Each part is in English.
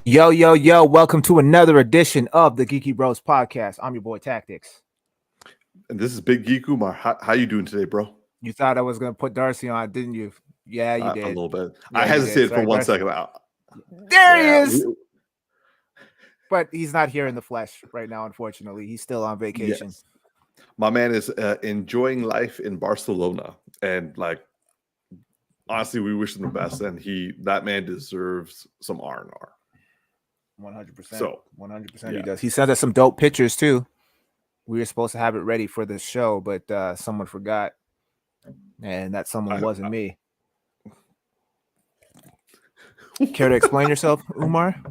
Yo, yo, yo, welcome to another edition of the Geeky Bros Podcast. I'm your boy Tactics. And this is Big Geek Umar. How you doing today, bro? You thought I was going to put Darcy on, didn't you? Yeah, you did. A little bit. Yeah, I hesitated for one Darcy. second. There he is! But he's not here in the flesh right now, unfortunately. He's still on vacation. Yes. My man is enjoying life in Barcelona. And, honestly, we wish him the best. And that man deserves some R&R. 100%. So 100% he does. He sent us some dope pictures, too. We were supposed to have it ready for the show, but someone forgot. And that someone wasn't me. Care to explain yourself, Umar?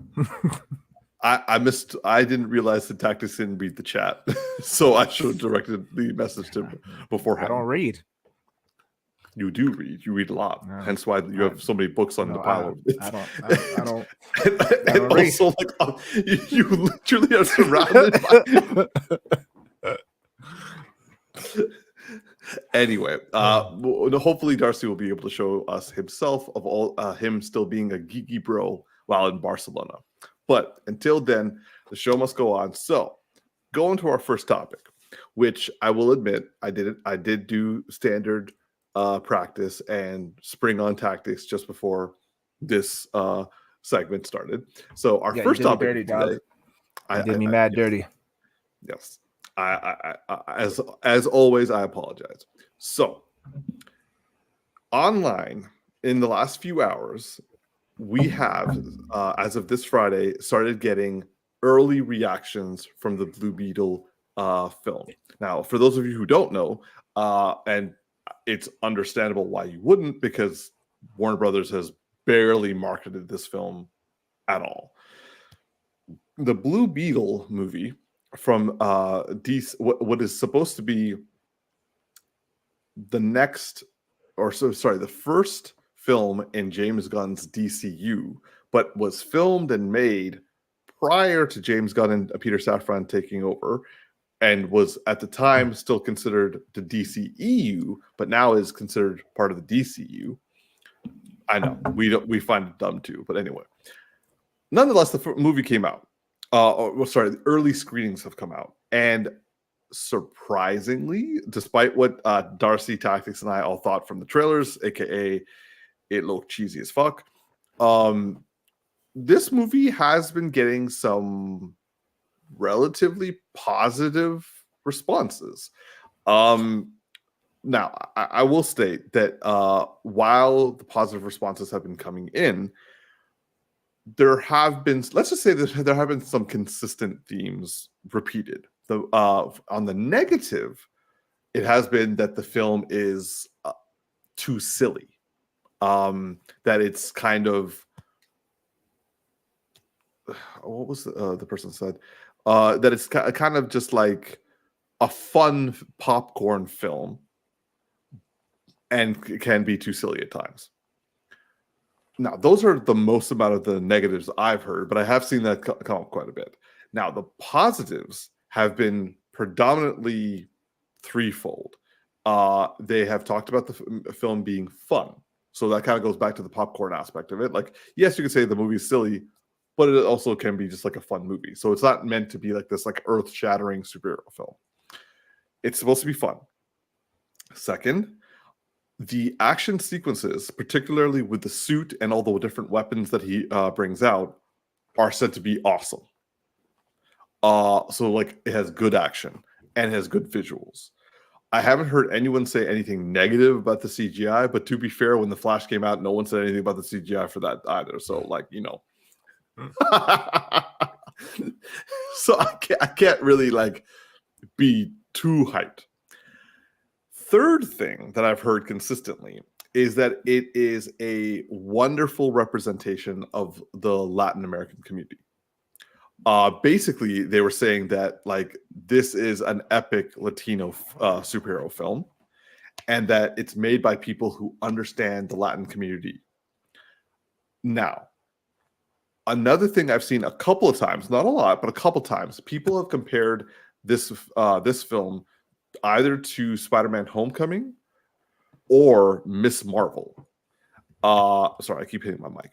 I didn't realize the Tactics didn't read the chat. So I should have directed the message to him beforehand. I don't read. You do read. You read a lot. No, hence why you have so many books on the pile. I don't. And also, you literally are surrounded by... Anyway, hopefully Darcy will be able to show us himself of all him still being a geeky bro while in Barcelona. But until then, the show must go on. So, going to our first topic, which I will admit I did do standard practice and spring on tactics just before this segment started. So our first topic dirty, today, did me mad dirty. Yes. As always, I apologize. So, online in the last few hours, we have, as of this Friday, started getting early reactions from the Blue Beetle film. Now, for those of you who don't know, and it's understandable why you wouldn't, because Warner Brothers has barely marketed this film at all. The Blue Beetle movie from what is supposed to be the first film in James Gunn's DCU, but was filmed and made prior to James Gunn and Peter Safran taking over, and was at the time still considered the DCEU, but now is considered part of the DCU. I know we find it dumb too, but anyway, nonetheless, the movie came out. The early screenings have come out, and surprisingly, despite what Darcy, Tactics, and I all thought from the trailers, aka it looked cheesy as fuck, this movie has been getting some relatively positive responses. Now, I will state that while the positive responses have been coming in, there have been, let's just say that there have been some consistent themes repeated. On the negative, it has been that the film is too silly. That it's kind of, what was the person said? That it's kind of just like a fun popcorn film and can be too silly at times. Now, those are the most amount of the negatives I've heard, but I have seen that come up quite a bit. Now, the positives have been predominantly threefold. They have talked about the film being fun. So that kind of goes back to the popcorn aspect of it. Like, yes, you could say the movie is silly, but it also can be just like a fun movie. So it's not meant to be like this like earth-shattering superhero film. It's supposed to be fun. Second, the action sequences, particularly with the suit and all the different weapons that he brings out, are said to be awesome. So like it has good action and it has good visuals. I haven't heard anyone say anything negative about the CGI, but to be fair, when The Flash came out, no one said anything about the CGI for that either. So like, so I can't really like be too hyped. Third thing that I've heard consistently is that it is a wonderful representation of the Latin American community. Basically, they were saying that like this is an epic Latino superhero film, and that it's made by people who understand the Latin community. Now, another thing I've seen a couple of times, not a lot, but a couple of times, people have compared this film either to Spider-Man Homecoming or Miss Marvel. Sorry, I keep hitting my mic.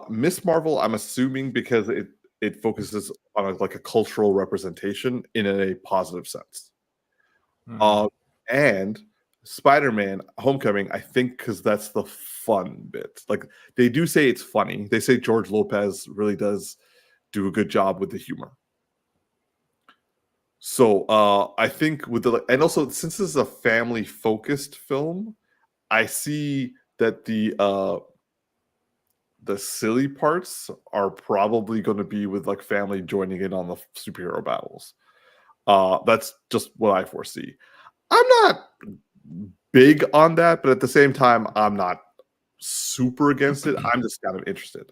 Miss Marvel, I'm assuming because it focuses on like a cultural representation in a positive sense. Mhm. And Spider-Man Homecoming, I think because that's the fun bit. Like they do say it's funny. They say George Lopez really does do a good job with the humor. So I think with the and also since this is a family focused film, I see that the silly parts are probably going to be with like family joining in on the superhero battles. That's just what I foresee. I'm not big on that, but at the same time, I'm not super against it. I'm just kind of interested.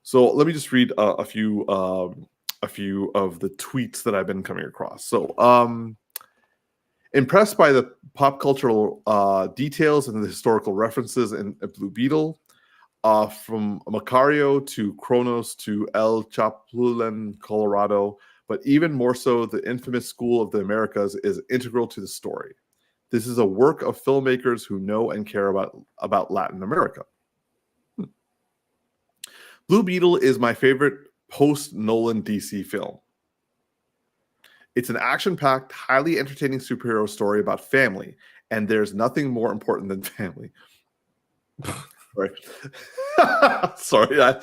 So let me just read a few of the tweets that I've been coming across. So impressed by the pop cultural details and the historical references in Blue Beetle. From Macario to Kronos to El Chapulín, Colorado, but even more so, the infamous School of the Americas is integral to the story. This is a work of filmmakers who know and care about Latin America. Blue Beetle is my favorite post-Nolan DC film. It's an action-packed, highly entertaining superhero story about family, and there's nothing more important than family. Sorry. Sorry,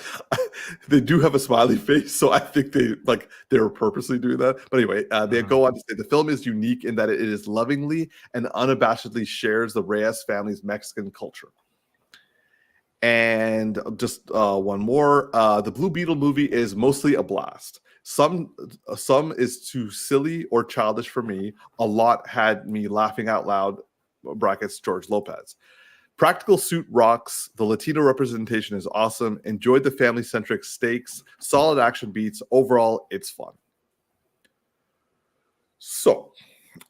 they do have a smiley face, so I think they were purposely doing that. But anyway, they go on to say the film is unique in that it is lovingly and unabashedly shares the Reyes family's Mexican culture. And just one more, the Blue Beetle movie is mostly a blast. Some is too silly or childish for me. A lot had me laughing out loud. Brackets George Lopez. Practical suit rocks. The Latino representation is awesome. Enjoyed the family-centric stakes. Solid action beats. Overall, it's fun. So,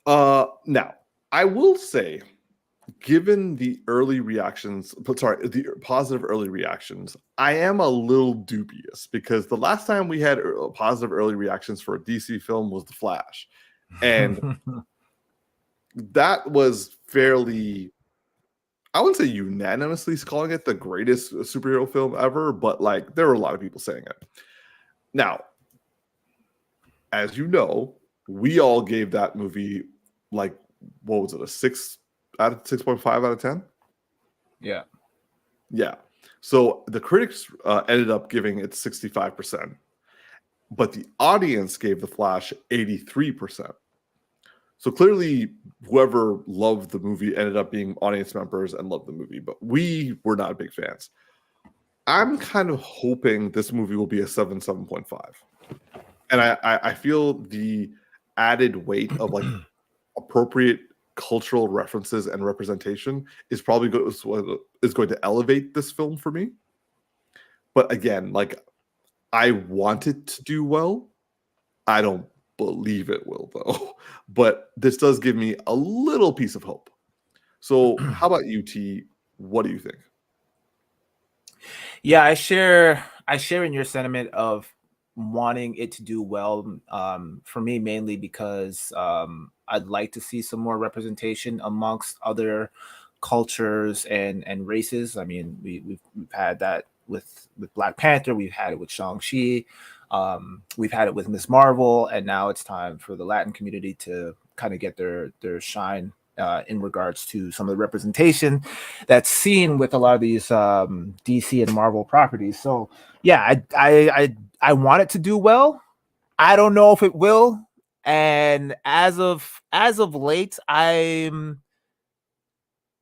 now, I will say, given the early reactions, the positive early reactions, I am a little dubious because the last time we had positive early reactions for a DC film was The Flash. And that was fairly, I wouldn't say unanimously calling it the greatest superhero film ever, but like there were a lot of people saying it. Now, as you know, we all gave that movie like what was it, a 6.5 out of 10? Yeah. Yeah. So the critics ended up giving it 65%, but the audience gave The Flash 83%. So clearly, whoever loved the movie ended up being audience members and loved the movie, but we were not big fans. I'm kind of hoping this movie will be a 7.5. And I feel the added weight of like appropriate cultural references and representation is probably going to elevate this film for me. But again, like I want it to do well. I don't believe it will though. But this does give me a little piece of hope. So how about you, T? What do you think? Yeah, I share in your sentiment of wanting it to do well. For me, mainly because I'd like to see some more representation amongst other cultures and races. I mean, we've had that with Black Panther. We've had it with Shang-Chi. We've had it with Miss Marvel, and now it's time for the Latin community to kind of get their shine in regards to some of the representation that's seen with a lot of these DC and Marvel properties. So yeah, I want it to do well. I don't know if it will. And as of late, I'm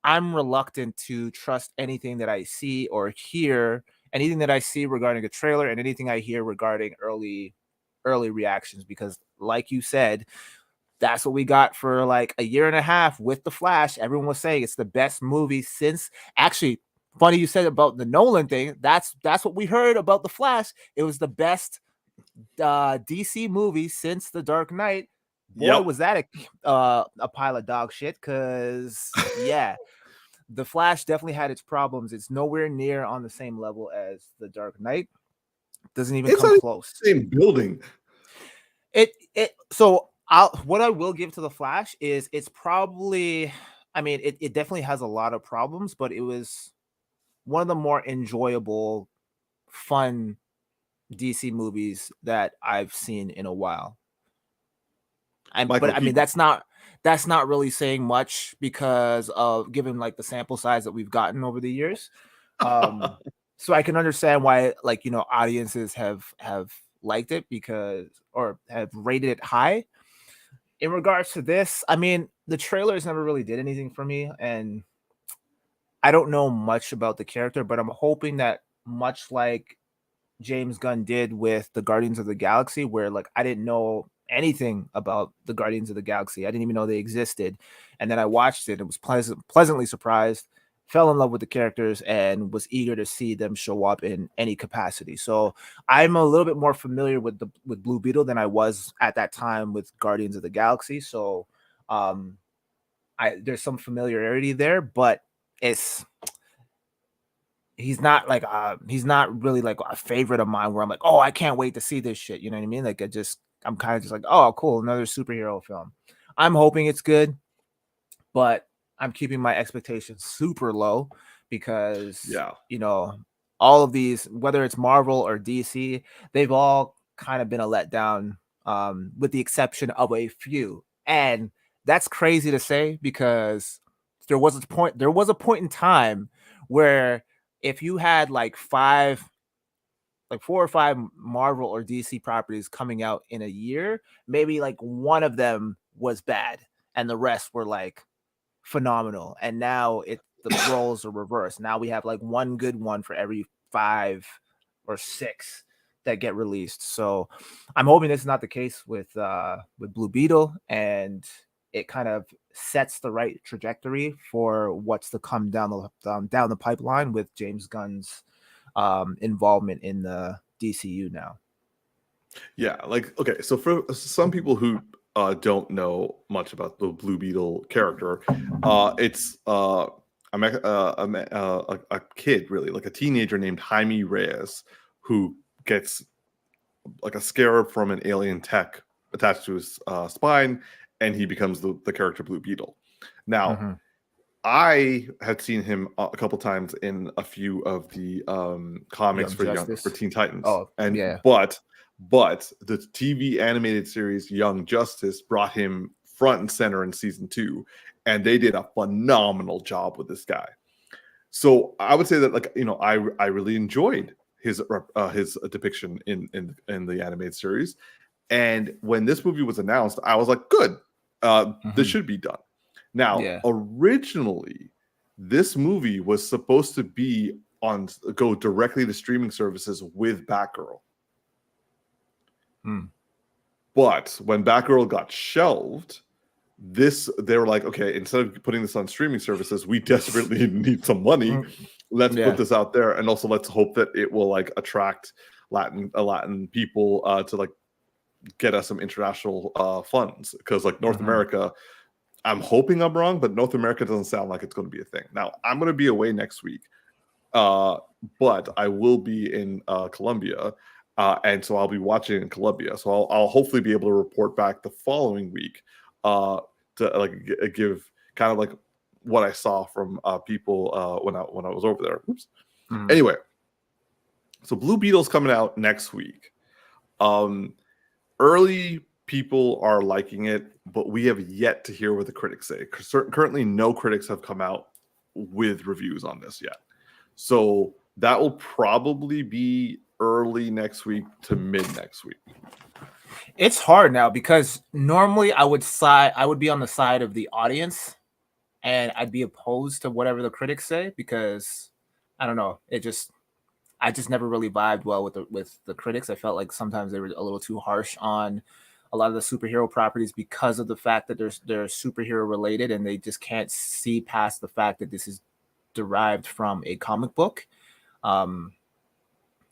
reluctant to trust anything that I see or hear, anything that I see regarding a trailer and anything I hear regarding early reactions, because like you said, that's what we got for like a year and a half with The Flash. Everyone was saying it's the best movie since, actually, funny you said about the Nolan thing. That's what we heard about The Flash. It was the best DC movie since The Dark Knight. Boy, was that a pile of dog shit, because yeah, The Flash definitely had its problems. It's nowhere near on the same level as The Dark Knight. Doesn't even come close. Same building. So what I will give to The Flash is it's probably, I mean, it definitely has a lot of problems, but it was one of the more enjoyable fun DC movies that I've seen in a while. Michael, But I mean, that's not really saying much because of given like the sample size that we've gotten over the years. So I can understand why, like, you know, audiences have liked it because or have rated it high. In regards to this, I mean, the trailers never really did anything for me, and I don't know much about the character, but I'm hoping that much like James Gunn did with the Guardians of the Galaxy, where like I didn't know anything about the Guardians of the Galaxy. I didn't even know they existed. And then I watched it and was pleasantly surprised, fell in love with the characters, and was eager to see them show up in any capacity. So I'm a little bit more familiar with Blue Beetle than I was at that time with Guardians of the Galaxy. So there's some familiarity there, but it's he's not really like a favorite of mine where I'm like, oh, I can't wait to see this shit. You know what I mean? Like I'm kind of just like, oh, cool, another superhero film. I'm hoping it's good, but I'm keeping my expectations super low because you know, all of these, whether it's Marvel or DC, they've all kind of been a letdown, with the exception of a few. And that's crazy to say because there was a point in time where if you had like four or five Marvel or DC properties coming out in a year, maybe like one of them was bad and the rest were like phenomenal. And now the roles are reversed. Now we have like one good one for every 5 or 6 that get released. So I'm hoping this is not the case with Blue Beetle, and it kind of sets the right trajectory for what's to come down the pipeline with James Gunn's involvement in the DCU now. Yeah, like okay, so for some people who don't know much about the Blue Beetle character, it's a kid, really, like a teenager named Jaime Reyes, who gets like a scarab from an alien tech attached to his spine, and he becomes the character Blue Beetle. Now, I had seen him a couple times in a few of the comics for Teen Titans. Oh, yeah. But the TV animated series Young Justice brought him front and center in season 2, and they did a phenomenal job with this guy. So I would say that, like, you know, I really enjoyed his depiction in the animated series, and when this movie was announced, I was like, good, this should be done. Now, originally, this movie was supposed to go directly to streaming services with Batgirl. But when Batgirl got shelved, they were like, okay, instead of putting this on streaming services, we desperately need some money. Let's put this out there, and also let's hope that it will like attract Latin people to like get us some international funds, because like North America, I'm hoping I'm wrong, but North America doesn't sound like it's going to be a thing. Now, I'm going to be away next week, but I will be in Colombia, and so I'll be watching in Colombia. So I'll hopefully be able to report back the following week to like give kind of like what I saw from people when I was over there. Oops. Anyway, so Blue Beetle's coming out next week. Early people are liking it, but we have yet to hear what the critics say. Currently, no critics have come out with reviews on this yet. So that will probably be early next week to mid next week. It's hard now because normally I would be on the side of the audience, and I'd be opposed to whatever the critics say because I don't know. I just never really vibed well with the critics. I felt like sometimes they were a little too harsh on a lot of the superhero properties because of the fact that they're superhero related, and they just can't see past the fact that this is derived from a comic book.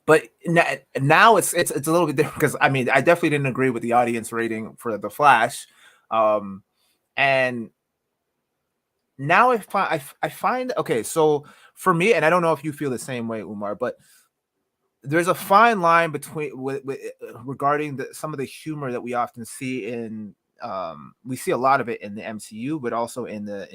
But now it's a little bit different because I mean I definitely didn't agree with the audience rating for The Flash, and now I find okay. So for me, and I don't know if you feel the same way, Umar, but there's a fine line between regarding some of the humor that we often see in we see a lot of it in the MCU, but also in the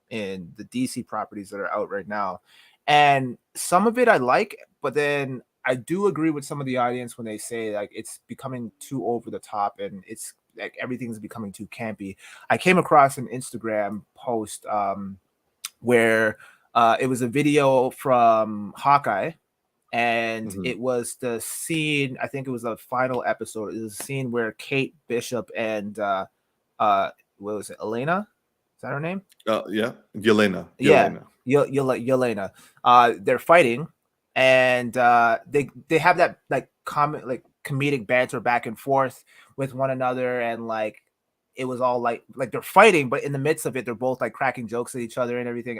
DC properties that are out right now. And some of it I like, but then I do agree with some of the audience when they say like it's becoming too over the top and it's like everything's becoming too campy. I came across an Instagram post where it was a video from Hawkeye, and Mhm. it was the scene. I think it was the final episode. It was a scene where Kate Bishop and what was it, Elena? Is that her name? Yeah, Yelena. Yeah, Yelena. Yelena. They're fighting, and they have that like comedic banter back and forth with one another, and like it was all like they're fighting, but in the midst of it, they're both like cracking jokes at each other and everything.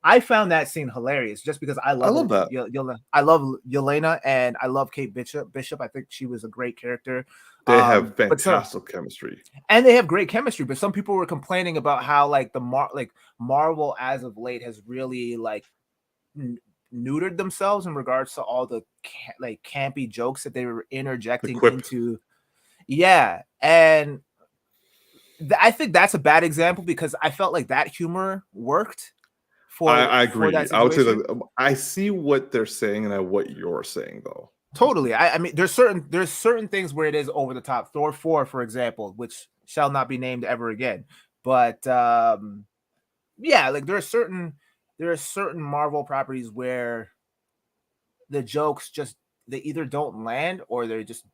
I found that scene hilarious just because I I love love that. I love Yelena and I love Kate Bishop. I think she was a great character. They have But so fantastic chemistry. and they have great chemistry, but some people were complaining about how like Marvel as of late has really like neutered themselves in regards to all the campy jokes that they were The interjecting quip. into. Yeah, and I think that's a bad example because I felt like that humor worked I for agree. that I would say situation. that I see what they're saying and what you're saying, though. Totally. I mean, there's certain things where it is over the top. Thor 4, for example, which shall not be named ever again. But yeah, like there are certain Marvel properties where the jokes just they either don't land or they just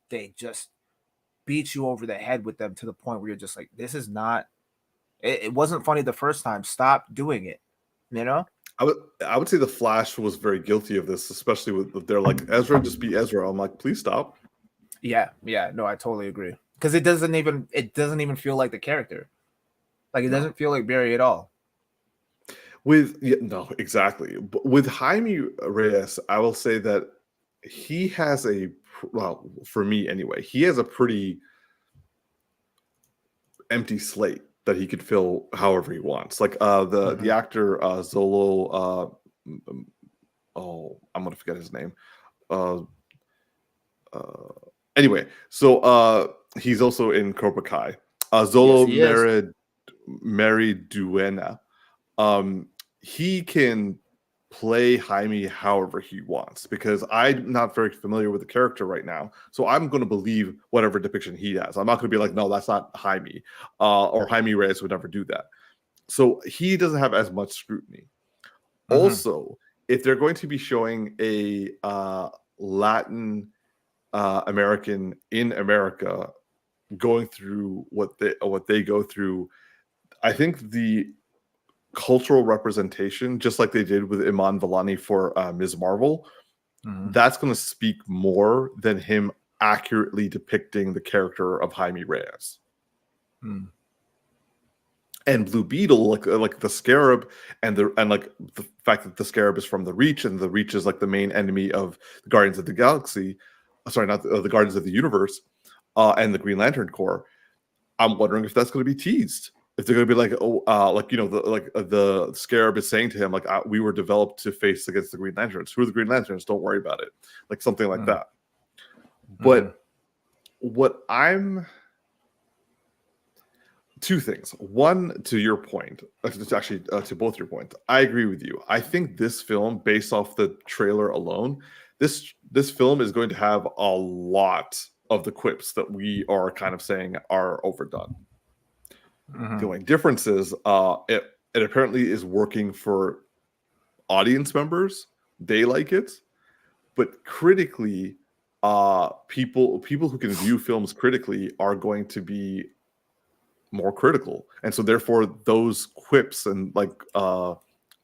beat you over the head with them to the point where you're just like, this is not it wasn't funny the first time. Stop doing it. You know? I would say the Flash was very guilty of this, especially with they're like Ezra, just be Ezra. I'm like, please stop. Yeah, no, I totally agree. Because it doesn't even feel like the character. Like it No. doesn't feel like Barry at all. No, exactly. But with Jaime Reyes, I will say that he has well, for me anyway, he has a pretty empty slate that he could fill however he wants. Like the actor Zolo, I'm gonna forget his name. Anyway, so he's also in Cobra Kai. Zolo Mariduena. He can play Jaime however he wants because I'm not very familiar with the character right now. So I'm going to believe whatever depiction he has. I'm not going to be like, no, that's not Jaime. Or Jaime Reyes would never do that. So he doesn't have as much scrutiny. Also, if they're going to be showing a Latin American in America going through what they go through, I think the cultural representation, just like they did with Iman Vellani for Ms. Marvel, that's going to speak more than him accurately depicting the character of Jaime Reyes. And Blue Beetle, like the Scarab, and like the fact that the Scarab is from the Reach, and the Reach is like the main enemy of the Guardians of the Galaxy. Sorry, not the Guardians of the Universe, and the Green Lantern Corps. I'm wondering if that's going to be teased. If they're going to be like, the Scarab is saying to him, like, we were developed to face against the Green Lanterns. Who are the Green Lanterns? Don't worry about it. Like something like that. But what I'm... Two things. One, to your point, actually to both your points, I agree with you. I think this film, based off the trailer alone, this film is going to have a lot of the quips that we are kind of saying are overdone. The only difference is it apparently is working for audience members. They like it, but critically, people who can view films critically are going to be more critical, and so therefore those quips and like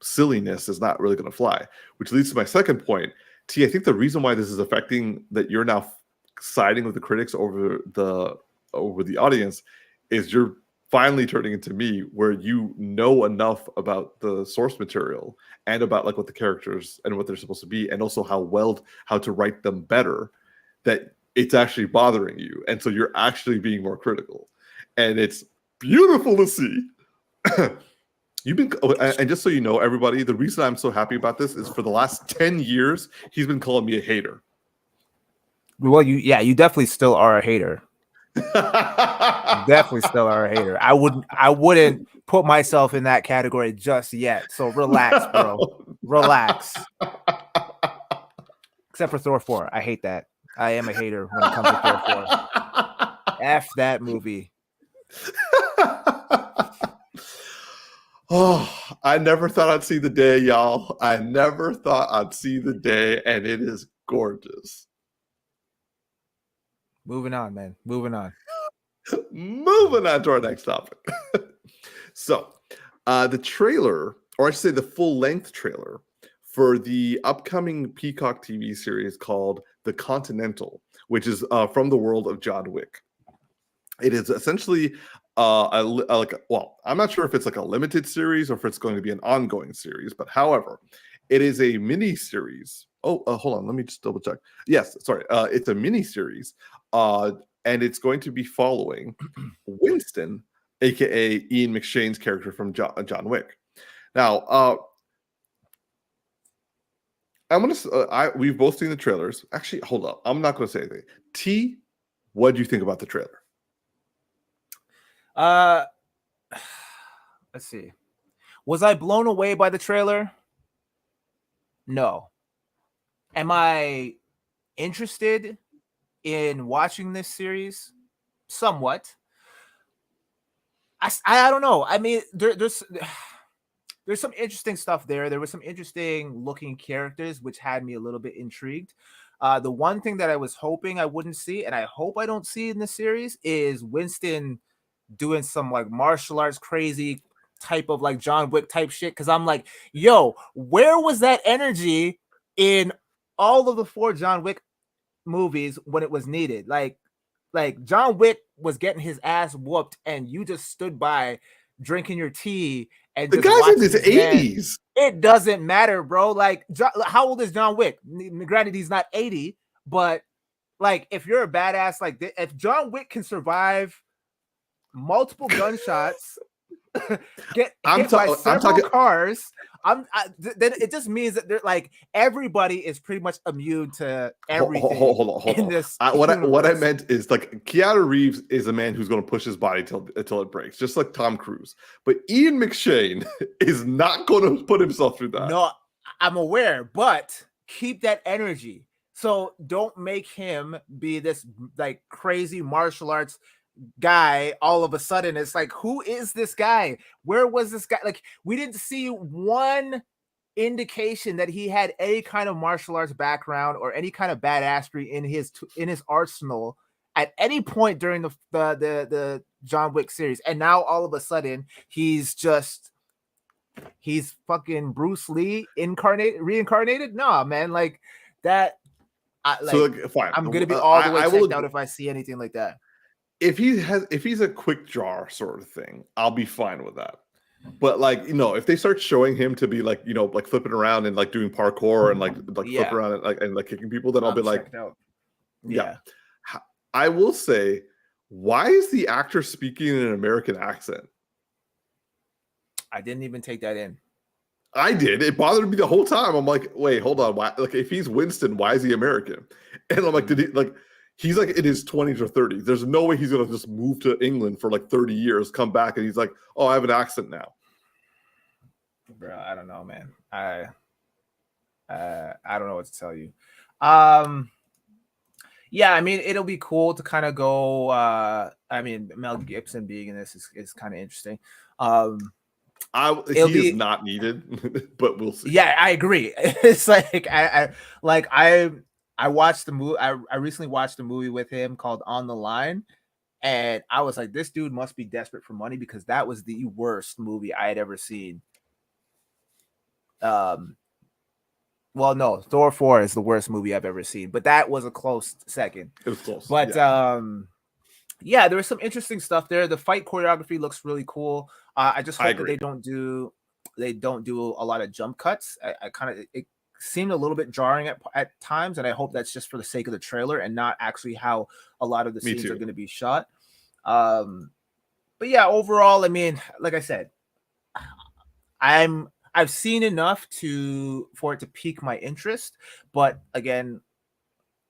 silliness is not really going to fly. Which leads to my second point. T, I think the reason why this is affecting that you're now siding with the critics over the audience is you're finally turning into me, where you know enough about the source material and about like what the characters and what they're supposed to be, and also how to write them better, that it's actually bothering you, and so you're actually being more critical, and it's beautiful to see. And just so you know, everybody, the reason I'm so happy about this is for the last 10 years, he's been calling me a hater. Well, you definitely still are a hater. Definitely still are a hater. I wouldn't put myself in that category just yet. So relax, bro. Relax. Except for Thor 4. I hate that. I am a hater when it comes to Thor 4. F that movie. Oh, I never thought I'd see the day, y'all. I never thought I'd see the day, and it is gorgeous. Moving on, man. Moving on. Moving on to our next topic. So, the trailer, or I should say the full-length trailer, for the upcoming Peacock TV series called The Continental, which is from the world of John Wick. It is essentially I'm not sure if it's like a limited series or if it's going to be an ongoing series, but however, it is a mini series. Hold on, let me just double check. Yes, sorry, it's a mini series, and it's going to be following Winston, aka Ian McShane's character from John Wick. Now, we've both seen the trailers. Actually, hold up, I'm not going to say anything. T, what do you think about the trailer? Let's see. Was I blown away by the trailer? No. Am I interested in watching this series? Somewhat. I don't know. I mean, there's some interesting stuff there. There was some interesting looking characters, which had me a little bit intrigued. The one thing that I was hoping I wouldn't see, and I hope I don't see in this series, is Winston doing some like martial arts crazy type of like John Wick type shit. Cause I'm like, yo, where was that energy in all of the 4 John Wick movies when it was needed? Like John Wick was getting his ass whooped and you just stood by drinking your tea and the guy's in his 80s. It doesn't matter, bro. Like, how old is John Wick? Granted, he's not 80, but like, if you're a badass like this, if John Wick can survive multiple gunshots, get hit by several cars, then it just means that they're like everybody is pretty much immune to everything. Hold on. What I meant is like Keanu Reeves is a man who's going to push his body until it breaks, just like Tom Cruise. But Ian McShane is not going to put himself through that. No, I'm aware, but keep that energy. So don't make him be this like crazy martial arts guy all of a sudden. It's like, who is this guy? Where was this guy? Like, we didn't see one indication that he had any kind of martial arts background or any kind of badassery in his arsenal at any point during the John Wick series. And now all of a sudden he's fucking Bruce Lee reincarnated. Nah, man, like that. Fine. I'm gonna be all the way checked out if I see anything like that. If he's a quick draw sort of thing, I'll be fine with that. But like, if they start showing him to be like, like flipping around and like doing parkour and like flipping around and like kicking people, then I'll be like, yeah. I will say, why is the actor speaking in an American accent? I didn't even take that in. I did. It bothered me the whole time. I'm like, wait, hold on. Why? Like, if he's Winston, why is he American? And I'm like, did he like? He's like in his 20s or 30s. There's no way he's gonna just move to England for like 30 years, come back, and he's like, "Oh, I have an accent now." Bro, I don't know, man. I don't know what to tell you. Yeah, I mean, it'll be cool to kind of go. I mean, Mel Gibson being in this is kind of interesting. He is not needed, but we'll see. Yeah, I agree. It's like I watched the movie. I recently watched a movie with him called On the Line, and I was like, this dude must be desperate for money because that was the worst movie I had ever seen. Well, no, Thor 4 is the worst movie I've ever seen, but that was a close second. It was close. But yeah, there was some interesting stuff there. The fight choreography looks really cool. I just hope that they don't do a lot of jump cuts. I kind of it seemed a little bit jarring at times, and I hope that's just for the sake of the trailer and not actually how a lot of the scenes are going to be shot. But yeah, overall, I mean, like I said, I've seen enough for it to pique my interest, but again,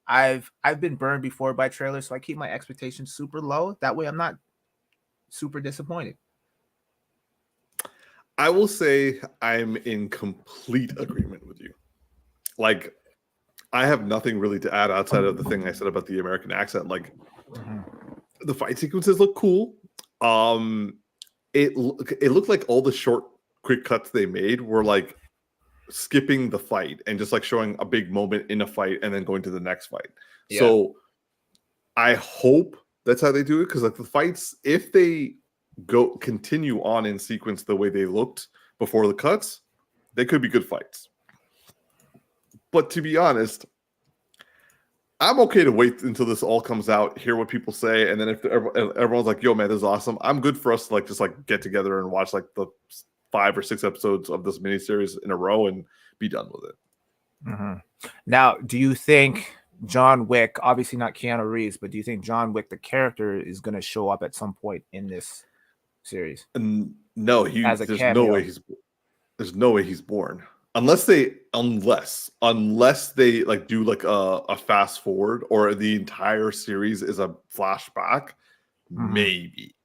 I've been burned before by trailers, so I keep my expectations super low. That way I'm not super disappointed. I will say I'm in complete agreement with you. Like, I have nothing really to add outside of the thing I said about the American accent. Like the fight sequences look cool. It looked like all the short, quick cuts they made were like skipping the fight and just like showing a big moment in a fight and then going to the next fight. Yeah. So I hope that's how they do it, because like the fights, if they continue on in sequence the way they looked before the cuts, they could be good fights. But to be honest, I'm okay to wait until this all comes out, hear what people say, and then if everyone's like, "Yo, man, this is awesome," I'm good for us to like just like get together and watch like the 5 or 6 episodes of this miniseries in a row and be done with it. Now, do you think John Wick, obviously not Keanu Reeves, but do you think John Wick, the character, is going to show up at some point in this series? And no, As a there's cameo. no way he's born. Unless they like do like a fast forward, or the entire series is a flashback, maybe.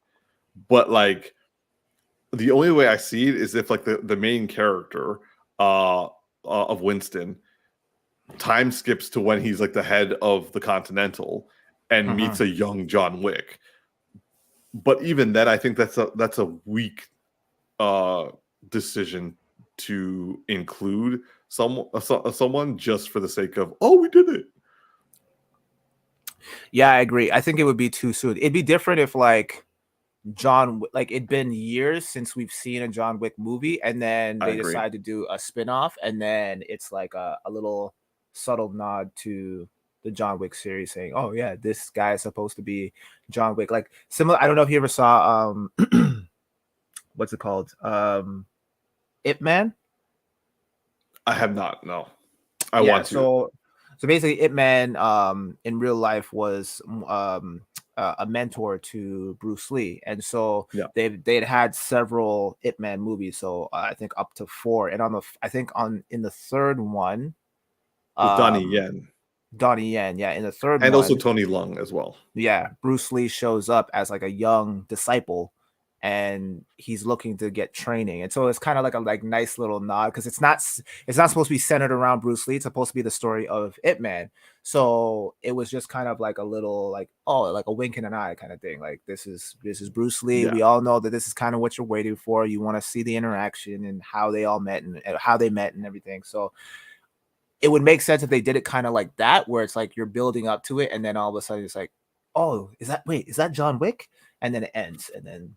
But like the only way I see it is if like the main character of Winston time skips to when he's like the head of the Continental and meets a young John Wick. But even then, I think that's a weak decision to include someone just for the sake of, oh, we did it. Yeah, I agree. I think it would be too soon. It'd be different if like it'd been years since we've seen a John Wick movie, and then they decide to do a spin-off, and then it's like a little subtle nod to the John Wick series saying, oh yeah, this guy is supposed to be John Wick. Like similar, I don't know if you ever saw what's it called? Ip Man? I have not, no. I want to. So basically Ip Man in real life was a mentor to Bruce Lee, and so they'd had several Ip Man movies, so I think up to 4, and in the third one with Donnie Yen, in the third and one, also Tony Leung as well. Yeah, Bruce Lee shows up as like a young disciple, and he's looking to get training, and so it's kind of like a nice little nod, because it's not supposed to be centered around Bruce Lee. It's supposed to be the story of Ip Man. So it was just kind of like a little like, oh, like a wink and an eye kind of thing. Like this is Bruce Lee. Yeah. We all know that this is kind of what you're waiting for. You want to see the interaction and how they all met and how they met and everything. So it would make sense if they did it kind of like that, where it's like you're building up to it, and then all of a sudden it's like, oh, is that John Wick? And then it ends, and then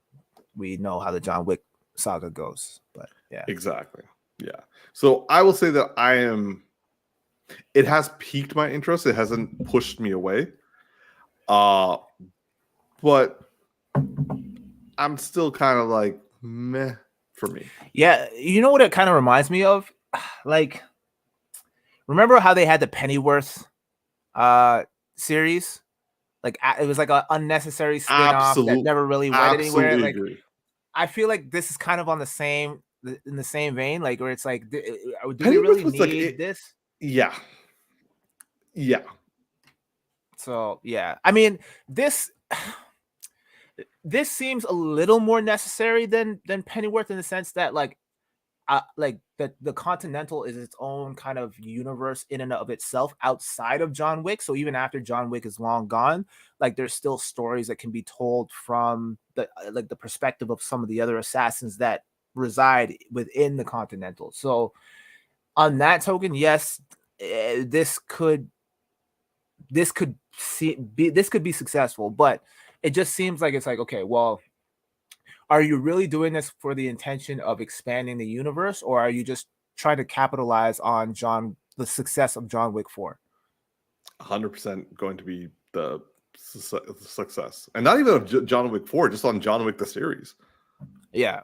we know how the John Wick saga goes. But yeah, exactly. Yeah. So I will say that it has piqued my interest. It hasn't pushed me away. But I'm still kind of like meh for me. Yeah. You know what it kind of reminds me of? Like, remember how they had the Pennyworth series? Like it was like an unnecessary spin-off that never really went anywhere. Like, agree. I feel like this is kind of in the same vein, like where it's like, do we really need this? Yeah. So yeah, I mean, this seems a little more necessary than Pennyworth, in the sense that like the Continental is its own kind of universe in and of itself outside of John Wick. So even after John Wick is long gone, like there's still stories that can be told from the perspective of some of the other assassins that reside within the Continental. So on that token, yes, this could be successful, but it just seems like it's like, okay, well, are you really doing this for the intention of expanding the universe, or are you just trying to capitalize on the success of John Wick 4? 100% going to be the success, and not even of John Wick 4, just on John Wick the series. Yeah.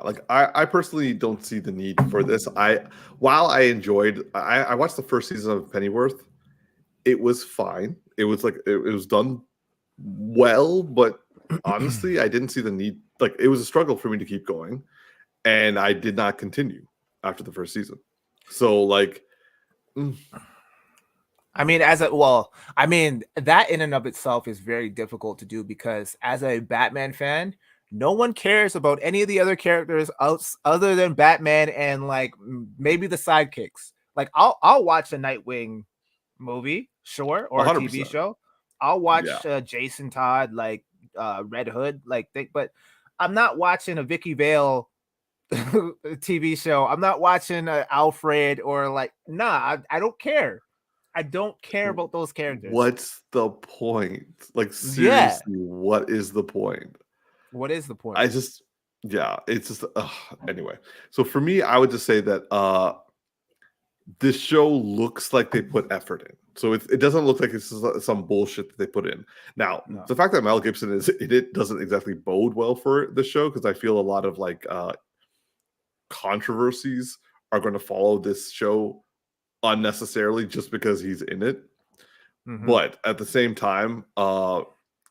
Like I personally don't see the need for this. While I enjoyed, I watched the first season of Pennyworth. It was fine. It was like it was done well, but honestly, I didn't see the need. Like, it was a struggle for me to keep going, and I did not continue after the first season. So, like, I mean, that in and of itself is very difficult to do, because as a Batman fan, no one cares about any of the other characters other than Batman and like maybe the sidekicks. Like I'll watch a Nightwing movie, sure, or a TV 100%. show. I'll Yeah. watch Jason Todd, like Red Hood, like but I'm not watching a Vicky Vale TV show. I'm not watching Alfred or like I don't care. I don't care about those characters. What's the point? Like, Yeah. seriously, what is the point? What is the point? I just, yeah, it's just, anyway. So for me, I would just say that this show looks like they put effort in. So it doesn't look like it's some bullshit that they put in. Now, No. the fact that Mel Gibson is in it doesn't exactly bode well for the show, because I feel a lot of like controversies are going to follow this show unnecessarily just because he's in it. Mhm. But at the same time,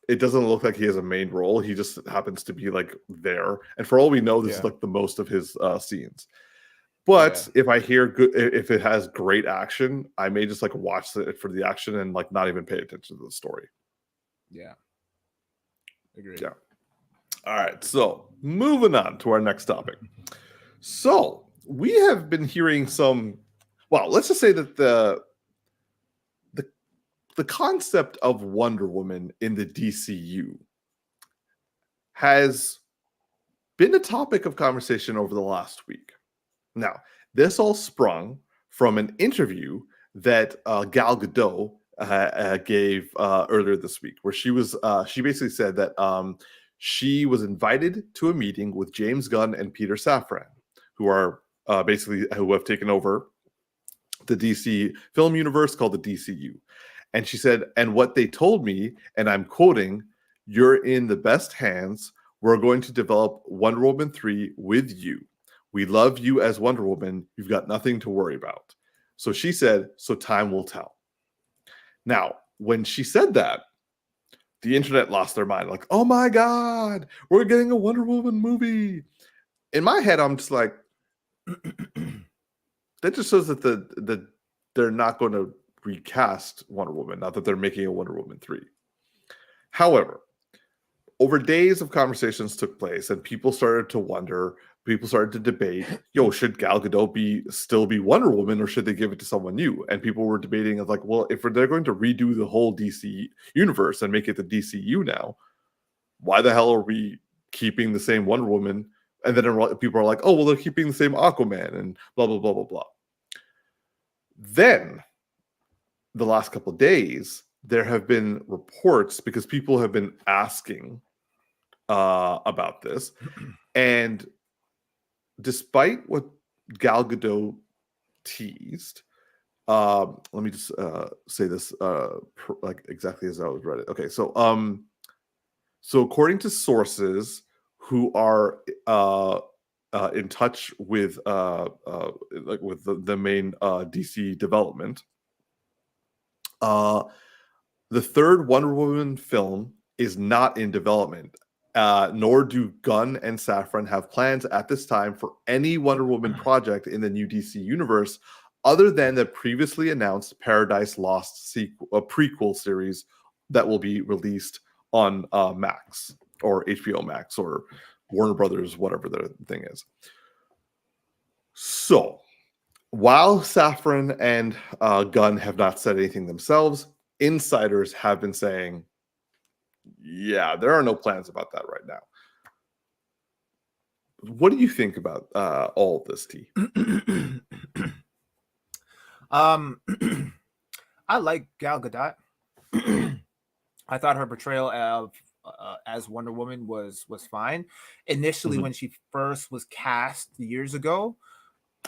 it doesn't look like he has a main role. He just happens to be like there, and for all we know, this is Yeah. like the most of his scenes. But if I hear good, if it has great action, I may just like watch it for the action and like not even pay attention to the story. Yeah. Agreed. Yeah. All right. So moving on to our next topic. So we have been hearing some. Well, let's just say that the concept of Wonder Woman in the DCU has been a topic of conversation over the last week. Now, this all sprung from an interview that Gal Gadot gave earlier this week, where she basically said that she was invited to a meeting with James Gunn and Peter Safran, who are who have taken over the DC film universe called the DCU. And she said, and what they told me, and I'm quoting, "You're in the best hands. We're going to develop Wonder Woman 3 with you. We love you as Wonder Woman. You've got nothing to worry about." So she said, so time will tell. Now, when she said that, the internet lost their mind. Like, oh my God, we're getting a Wonder Woman movie. In my head, I'm just like, that just shows that they're not going to recast Wonder Woman, not that they're making a Wonder Woman 3. However, over days of conversations took place, and people started to wonder, people started to debate, should Gal Gadot still be Wonder Woman, or should they give it to someone new? And people were debating of like, well, if they're going to redo the whole DC universe and make it the DCU now, why the hell are we keeping the same Wonder Woman? And then people are like, oh, well, they're keeping the same Aquaman and blah, blah, blah, blah, blah. Then, the last couple of days, there have been reports, because people have been asking about this. And despite what Gal Gadot teased, let me just say this like exactly as I was read it. Okay, so according to sources who are in touch with with the main DC development, the third Wonder Woman film is not in development, nor do Gunn and Safran have plans at this time for any Wonder Woman project in the new DC universe, other than the previously announced Paradise Lost prequel series that will be released on Max or HBO Max or Warner Brothers, whatever the thing is. So, while Safran and Gunn have not said anything themselves, insiders have been saying, yeah, there are no plans about that right now. What do you think about all of this, T? I like Gal Gadot. I thought her portrayal of as Wonder Woman was fine. Initially, when she first was cast years ago,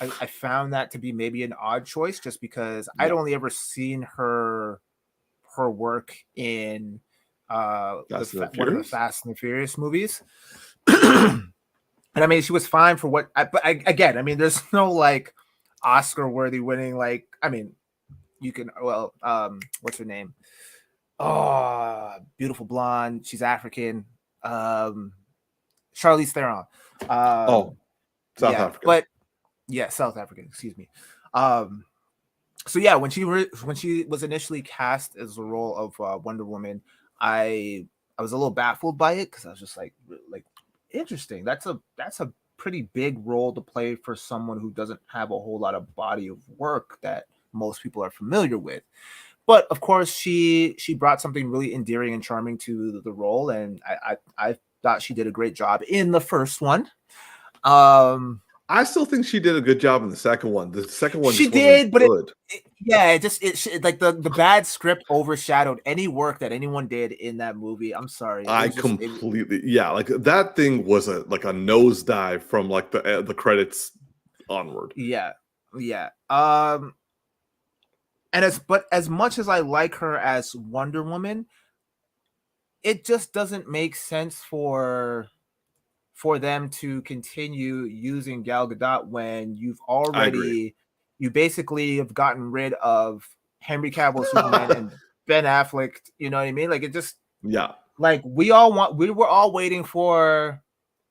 I found that to be maybe an odd choice, just because I'd only ever seen her work in one of the Fast and the Furious movies. And I mean, she was fine for what. Again, I mean, there's no like Oscar-worthy winning. Like, I mean, you can. Well, what's her name? Oh, beautiful blonde. She's African. Charlize Theron. South Africa. But yeah, South African. Excuse me. So yeah, when she was initially cast as the role of Wonder Woman, I was a little baffled by it, because I was just like interesting. That's a pretty big role to play for someone who doesn't have a whole lot of body of work that most people are familiar with. But of course, she brought something really endearing and charming to the role, and I thought she did a great job in the first one. I still think she did a good job in the second one. The second one She just wasn't did, but good. it like the bad script overshadowed any work that anyone did in that movie. I'm sorry. I completely like that thing was a nosedive from like the credits onward. Yeah. And as much as I like her as Wonder Woman, it just doesn't make sense for them to continue using Gal Gadot when you basically have gotten rid of Henry Cavill Superman and Ben Affleck. You know what I mean? Like, it just, like, we were all waiting for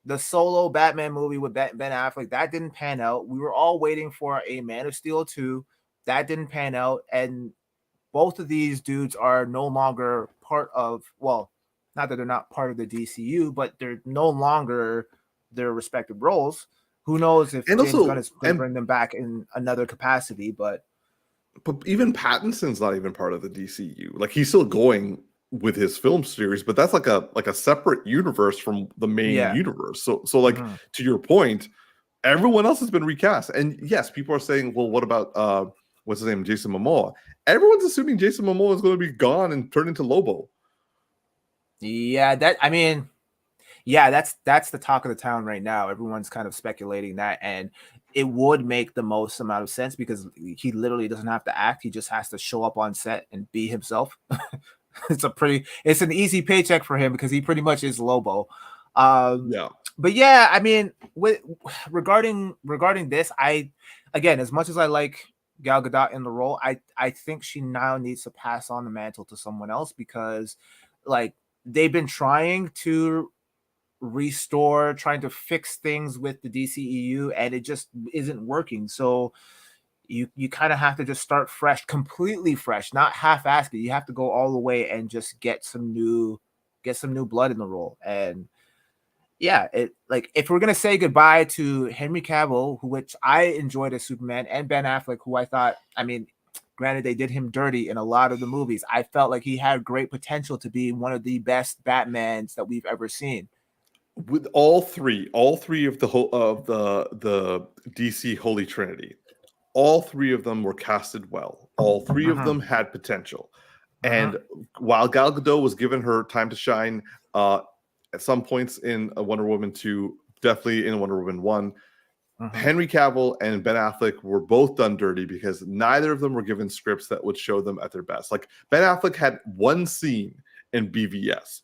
the solo Batman movie with Ben Affleck. That didn't pan out. We were all waiting for a Man of Steel 2. That didn't pan out. And both of these dudes are no longer part of, well, not that they're not part of the DCU, but they're no longer their respective roles. Who knows if James Gunn is going to bring them back in another capacity, but even Pattinson's not even part of the DCU. Like, he's still going with his film series, but that's like a separate universe from the main universe. So like, to your point, everyone else has been recast. And yes, people are saying, well, what about what's his name, Jason Momoa? Everyone's assuming Jason Momoa is going to be gone and turn into Lobo. Yeah, that's the talk of the town right now. Everyone's kind of speculating that, and it would make the most amount of sense because he literally doesn't have to act. He just has to show up on set and be himself. It's an easy paycheck for him because he pretty much is Lobo. But yeah, I mean, regarding this, again, as much as I like Gal Gadot in the role, I think she now needs to pass on the mantle to someone else because, like, they've been trying to trying to fix things with the DCEU, and it just isn't working. So you kind of have to just start fresh, completely fresh, not half-assed it. You have to go all the way and just get some new blood in the role. And yeah, if we're gonna say goodbye to Henry Cavill, which I enjoyed as Superman, and Ben Affleck, who I thought, I mean, granted, they did him dirty in a lot of the movies. I felt like he had great potential to be one of the best Batmans that we've ever seen. With all three of the DC Holy Trinity, all three of them were casted well. All three of them had potential. And while Gal Gadot was given her time to shine at some points in Wonder Woman 2, definitely in Wonder Woman 1, Henry Cavill and Ben Affleck were both done dirty because neither of them were given scripts that would show them at their best. Like, Ben Affleck had one scene in BVS,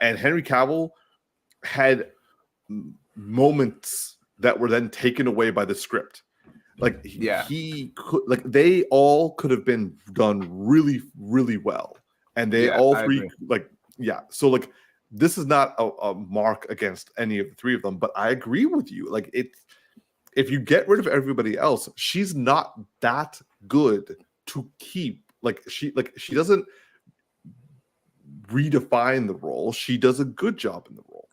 and Henry Cavill had moments that were then taken away by the script. Like, he could, like, they all could have been done really, really well, and they all three, so like, this is not a mark against any of the three of them, but I agree with you. Like, if you get rid of everybody else, she's not that good to keep. She doesn't redefine the role. She does a good job in the role,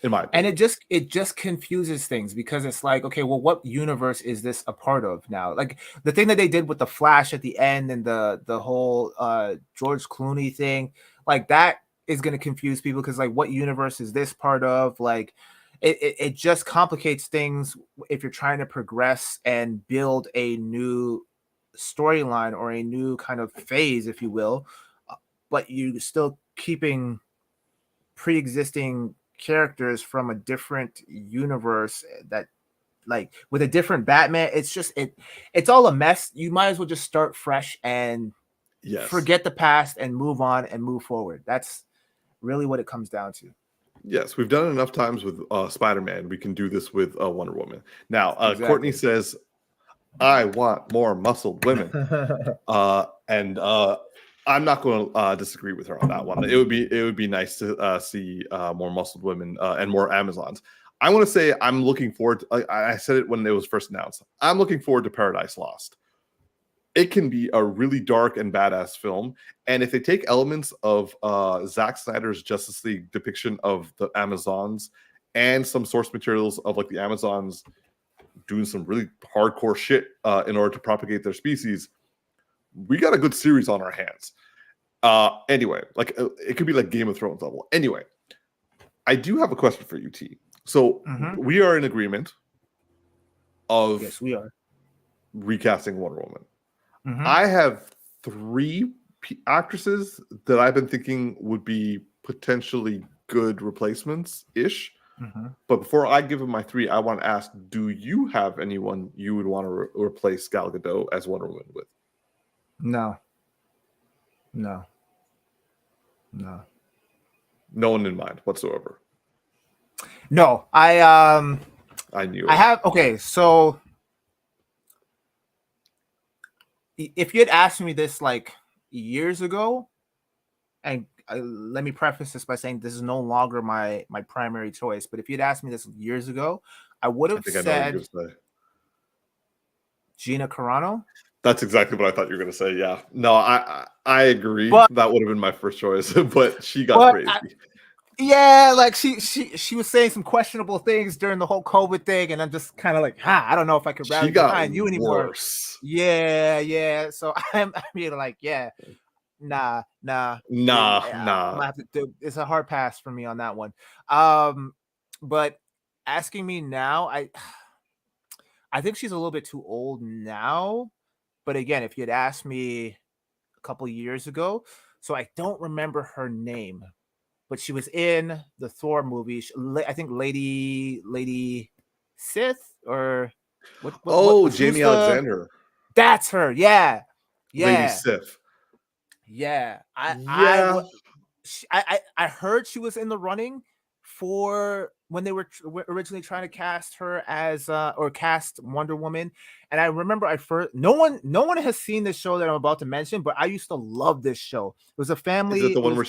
in my opinion. And it just confuses things because it's like, okay, well, what universe is this a part of now? Like, the thing that they did with the Flash at the end and the whole George Clooney thing, like, that is going to confuse people because, like, what universe is this part of? Like, it just complicates things if you're trying to progress and build a new storyline or a new kind of phase, if you will, but you're still keeping pre-existing characters from a different universe that, like, with a different Batman. It's all a mess. You might as well just start fresh and forget the past and move on and move forward. That's really what it comes down to. Yes, we've done it enough times with Spider-Man. We can do this with Wonder Woman. Now, Courtney says, I want more muscled women. And I'm not going to disagree with her on that one. It would be nice to see more muscled women and more Amazons. I want to say I'm looking forward to, I said it when it was first announced. I'm looking forward to Paradise Lost. It can be a really dark and badass film. And if they take elements of Zack Snyder's Justice League depiction of the Amazons and some source materials of like the Amazons doing some really hardcore shit in order to propagate their species, we got a good series on our hands. Anyway, like it could be like Game of Thrones level. Anyway, I do have a question for you, T. So we are in agreement of yes, we are recasting Wonder Woman. I have 3 actresses that I've been thinking would be potentially good replacements-ish. But before I give them my 3, I want to ask, do you have anyone you would want to replace Gal Gadot as Wonder Woman with? No. No one in mind whatsoever. No, I knew I it. have. Okay, so if you had asked me this like years ago, and let me preface this by saying this is no longer my primary choice, but if you'd asked me this years ago, I would have said Gina Carano. That's exactly what I thought you were going to say. Yeah. No, I agree. But that would have been my first choice, but she got crazy. Yeah, like she was saying some questionable things during the whole COVID thing, and I'm just kind of like, I don't know if I could rally behind you anymore. Yeah. So I'm like, yeah, nah. I'm gonna have to do, it's a hard pass for me on that one. But asking me now, I think she's a little bit too old now. But again, if you had asked me a couple years ago, so I don't remember her name, but she was in the Thor movie. I think Lady Sith or what Jamie Alexander. That's her. Yeah. Lady Sith. Yeah. I heard she was in the running for when they were originally trying to cast her as or cast Wonder Woman. And I remember no one has seen this show that I'm about to mention, but I used to love this show. It was a family. Is it the one where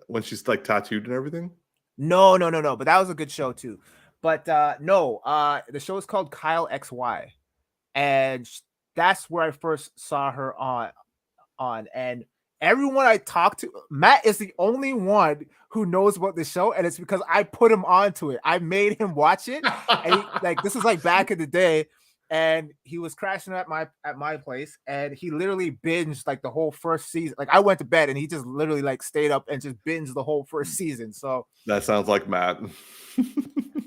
when she's like tattooed and everything? No. But that was a good show too. But the show is called Kyle XY, and that's where I first saw her on. And everyone I talked to, Matt is the only one who knows about the show, and it's because I put him onto it. I made him watch it, and this is like back in the day, and he was crashing at my place, and he literally binged like the whole first season. Like I went to bed, and he just literally like stayed up and just binged the whole first season. So that sounds like Matt.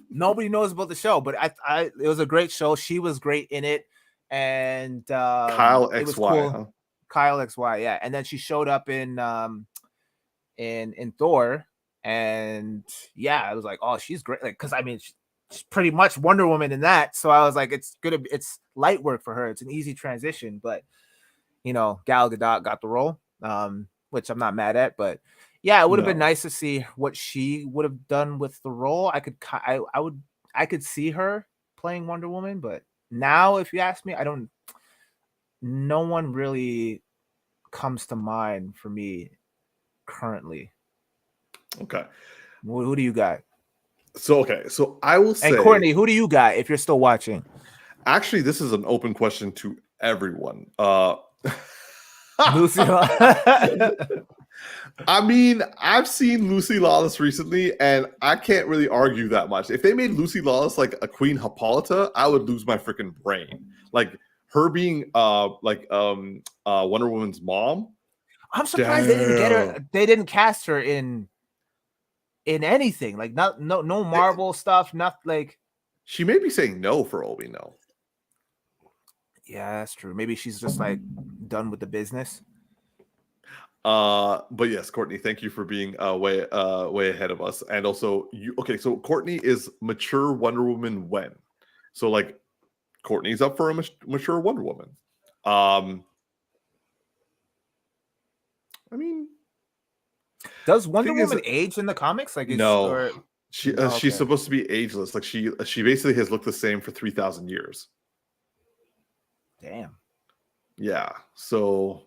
Nobody knows about the show, but it was a great show. She was great in it, and Kyle XY. It was cool. Huh? Kyle XY, yeah, and then she showed up in Thor, and yeah, I was like, oh, she's great, like because I mean, she's pretty much Wonder Woman in that. So I was like, it's light work for her. It's an easy transition, but Gal Gadot got the role, which I'm not mad at, but yeah, it would have been nice to see what she would have done with the role. I could see her playing Wonder Woman, but now if you ask me, no one really comes to mind for me currently. Okay. Who do you got? So I will say, and Courtney, who do you got if you're still watching? Actually, this is an open question to everyone. Lucy. I mean, I've seen Lucy Lawless recently, and I can't really argue that much. If they made Lucy Lawless like a Queen Hippolyta, I would lose my freaking brain. Like her being Wonder Woman's mom. I'm surprised they didn't get her. They didn't cast her in anything. Like no Marvel stuff. Not like she may be saying no for all we know. Yeah, that's true. Maybe she's just like done with the business. But yes, Courtney, thank you for being way ahead of us. And also, so Courtney is mature Wonder Woman when? So like, Courtney's up for a mature Wonder Woman. I mean, does Wonder Woman age in the comics? Like, no, she's supposed to be ageless. Like she basically has looked the same for 3,000 years. Damn. Yeah. So.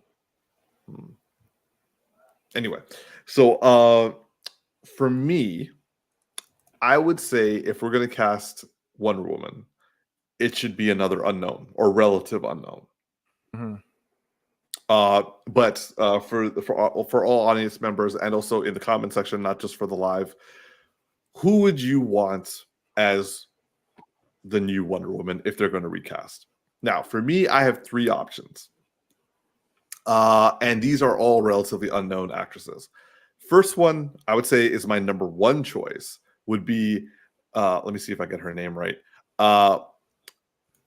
Anyway, so for me, I would say if we're going to cast Wonder Woman, it should be another unknown or relative unknown. Mm-hmm. But for all audience members and also in the comment section, not just for the live, who would you want as the new Wonder Woman if they're going to recast? Now, for me, I have three options. And these are all relatively unknown actresses. First one, I would say, is my number one choice, would be, let me see if I get her name right,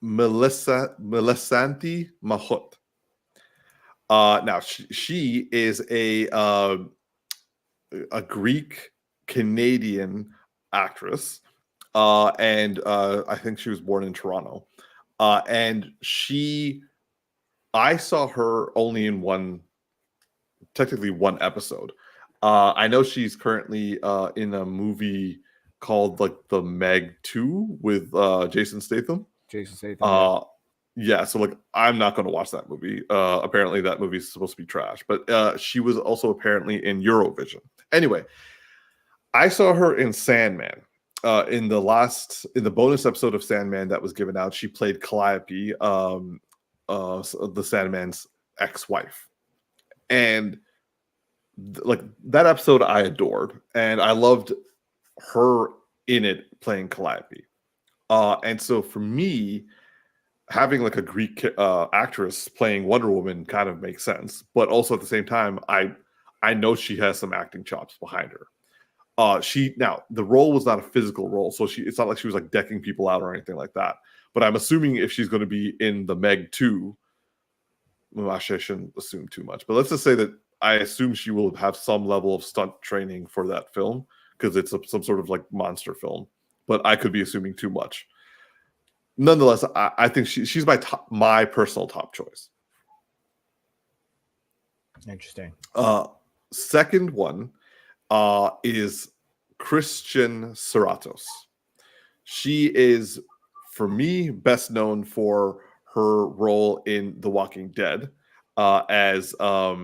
Melissanthi Mahut. Now, she is a Greek Canadian actress, and I think she was born in Toronto. And I saw her only in technically one episode. I know she's currently in a movie called like The Meg 2 with Jason Statham. Yeah, so like I'm not going to watch that movie. Apparently that movie is supposed to be trash, but she was also apparently in Eurovision. Anyway, I saw her in Sandman. In the bonus episode of Sandman that was given out, she played Calliope, the Sandman's ex-wife, and like that episode I adored, and I loved her in it playing Calliope. And so for me, having like a Greek actress playing Wonder Woman kind of makes sense, but also at the same time, I know she has some acting chops behind her. Now the role was not a physical role, so it's not like she was like decking people out or anything like that. But I'm assuming if she's going to be in the Meg 2, well, actually I shouldn't assume too much, but let's just say that I assume she will have some level of stunt training for that film because it's some sort of like monster film. But I could be assuming too much. Nonetheless, I think she's my personal top choice. Interesting. Second one is Christian Serratos. She is, for me, best known for her role in The Walking Dead as I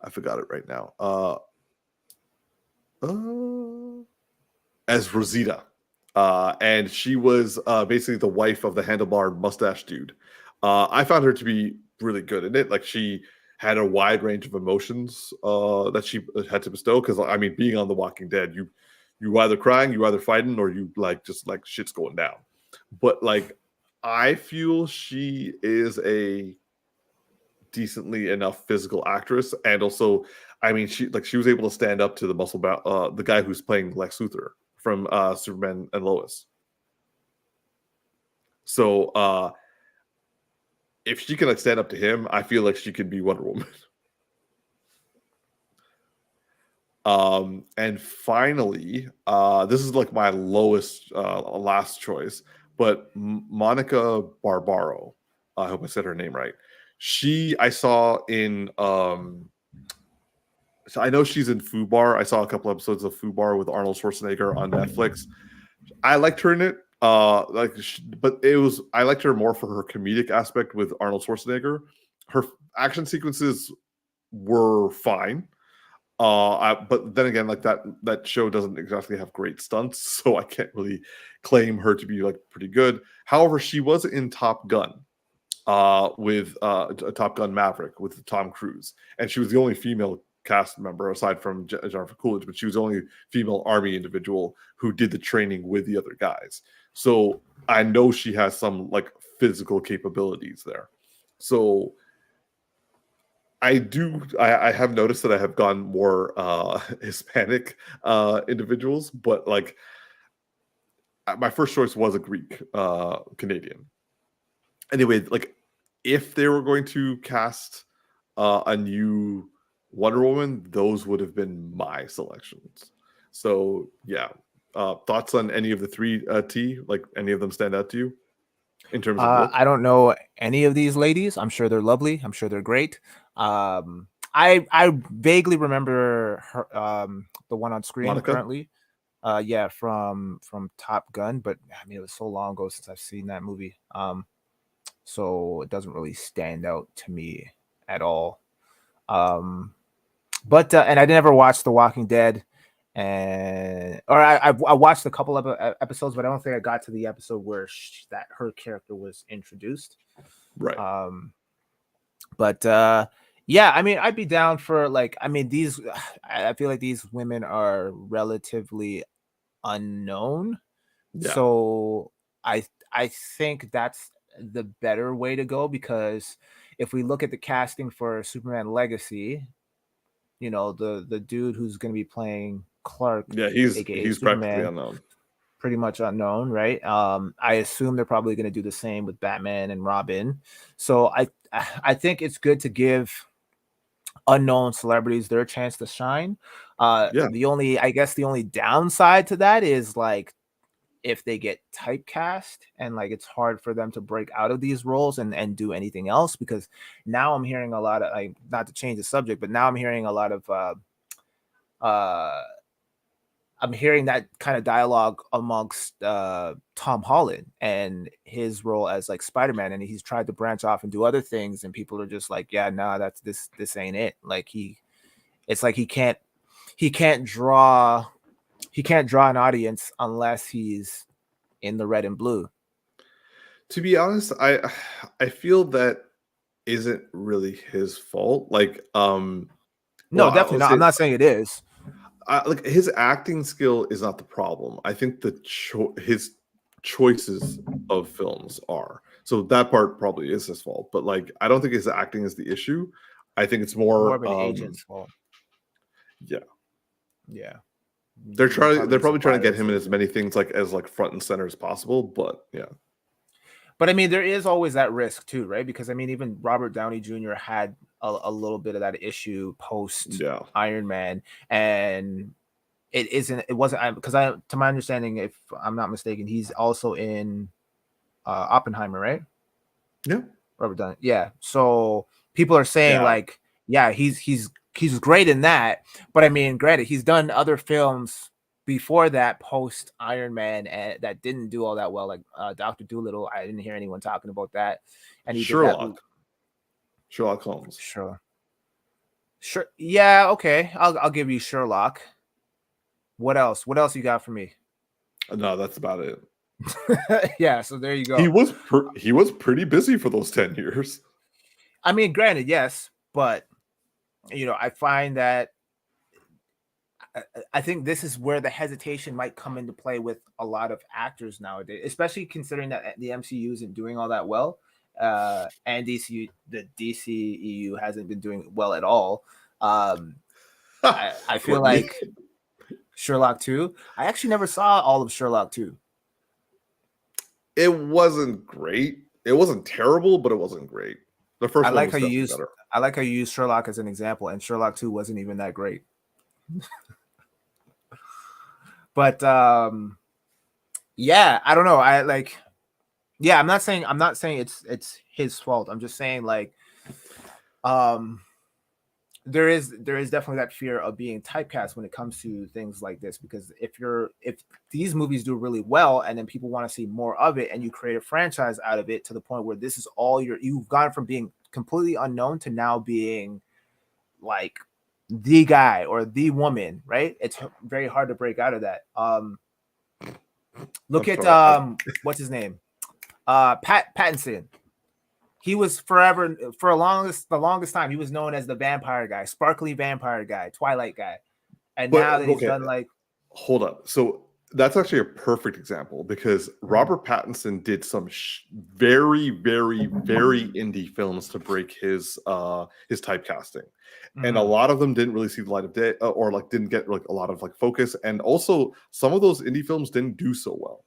forgot it right now. As Rosita. And she was basically the wife of the handlebar mustache dude. I found her to be really good in it. Like she had a wide range of emotions that she had to bestow. Because I mean, being on The Walking Dead, you either crying, you either fighting, or you like just like shit's going down. But like, I feel she is a decently enough physical actress, and also, I mean, she was able to stand up to the guy who's playing Lex Luthor from Superman and Lois. So if she can like stand up to him, I feel like she could be Wonder Woman. And finally, this is like my last choice, but Monica Barbaro. I hope I said her name right. I saw in so I know she's in Fubar. I saw a couple episodes of Fubar with Arnold Schwarzenegger on Netflix. I liked her in it. But I liked her more for her comedic aspect with Arnold Schwarzenegger. Her action sequences were fine. But then again, like that show doesn't exactly have great stunts, so I can't really claim her to be like pretty good. However, she was in Top Gun with Top Gun Maverick with Tom Cruise, and she was the only female cast member aside from Jennifer Coolidge, but she was the only female Army individual who did the training with the other guys. So I know she has some like physical capabilities there. So I have noticed that I have gone more Hispanic individuals, but like my first choice was a Greek Canadian. Anyway, like if they were going to cast a new Wonder Woman, those would have been my selections. So yeah, thoughts on any of the three T? Like any of them stand out to you in terms of look? I don't know any of these ladies. I'm sure they're lovely. I'm sure they're great. I vaguely remember her, the one on screen Monica? currently. Yeah, from Top Gun, but I mean it was so long ago since I've seen that movie. So it doesn't really stand out to me at all. But and I never watched The Walking Dead, I watched a couple of episodes, but I don't think I got to the episode where her character was introduced. Right. But Yeah, I mean, I'd be down for like, I mean, these, I feel like these women are relatively unknown. Yeah, So I think that's the better way to go, because if we look at the casting for Superman Legacy, you know, the dude who's going to be playing Clark, yeah, aka he's practically Superman, unknown. pretty much unknown, right? I assume they're probably going to do the same with Batman and Robin. So I think it's good to give unknown celebrities their chance to shine. Yeah, The only, I guess, the only downside to that is like if they get typecast and like it's hard for them to break out of these roles and do anything else, because now I'm hearing a lot of, like, not to change the subject, but now I'm hearing a lot of uh I'm hearing that kind of dialogue amongst Tom Holland and his role as like Spider-Man, and he's tried to branch off and do other things, and people are just like, yeah, nah, that's this ain't it. Like it's like he can't draw he can't draw an audience unless he's in the red and blue. to be honest, I feel that isn't really his fault. Like, well, No, definitely I'll not. say I'm not saying it is. like his acting skill is not the problem. I think his choices of films are. So that part probably is his fault. But like, I don't think his acting is the issue. I think it's More more, of an agent's fault. yeah. Yeah. They're Probably probably trying to get suppliers him in as agent. many things like as like front and center as possible. But yeah, But I mean, there is always that risk too, right? Because I mean, even Robert Downey Jr. had a little bit of that issue post yeah, Iron Man, and it wasn't, because I, to my understanding, if I'm not mistaken, he's also in Oppenheimer, right? yeah. Robert Downey. Yeah. So people are saying Yeah, like, yeah, he's great in that. But I mean, granted, he's done other films before that post Iron Man and that didn't do all that well, like Doctor Dolittle. I didn't hear anyone talking about that, and he did that. Sherlock Holmes. Sure, sure, yeah, okay. I'll give you Sherlock. What else? What else you got for me? No, that's about it. Yeah, so there you He go. was he was pretty busy for those 10 years. I mean, granted, yes, but you know, I find that I think this is where the hesitation might come into play with a lot of actors nowadays, especially considering that the MCU isn't doing all that well, and the DCEU hasn't been doing well at all. I feel Courtney. like Sherlock 2. I actually never saw all of Sherlock 2. It wasn't great. It wasn't terrible, but it wasn't great. The I first one like was how you definitely use better. I like how you use Sherlock as an example, and Sherlock 2 wasn't even that great. But yeah, I don't know. I like, yeah, I'm not saying it's his fault. I'm just saying like um there is definitely that fear of being typecast when it comes to things like this, because if these movies do really well and then people want to see more of it, and you create a franchise out of it to the point where this is all you've gone from being completely unknown to now being like the guy or the woman, right? It's very hard to break out of that. Look I'm at sorry. what's his name? Pattinson. He was forever, for the longest time, he was known as the vampire guy, sparkly vampire guy, Twilight guy. And But now that he's okay, done like hold up. So that's actually a perfect example because Robert Pattinson did some very, very, very indie films to break his typecasting, and a lot of them didn't really see the light of day, or like didn't get like a lot of like focus, and also some of those indie films didn't do so well.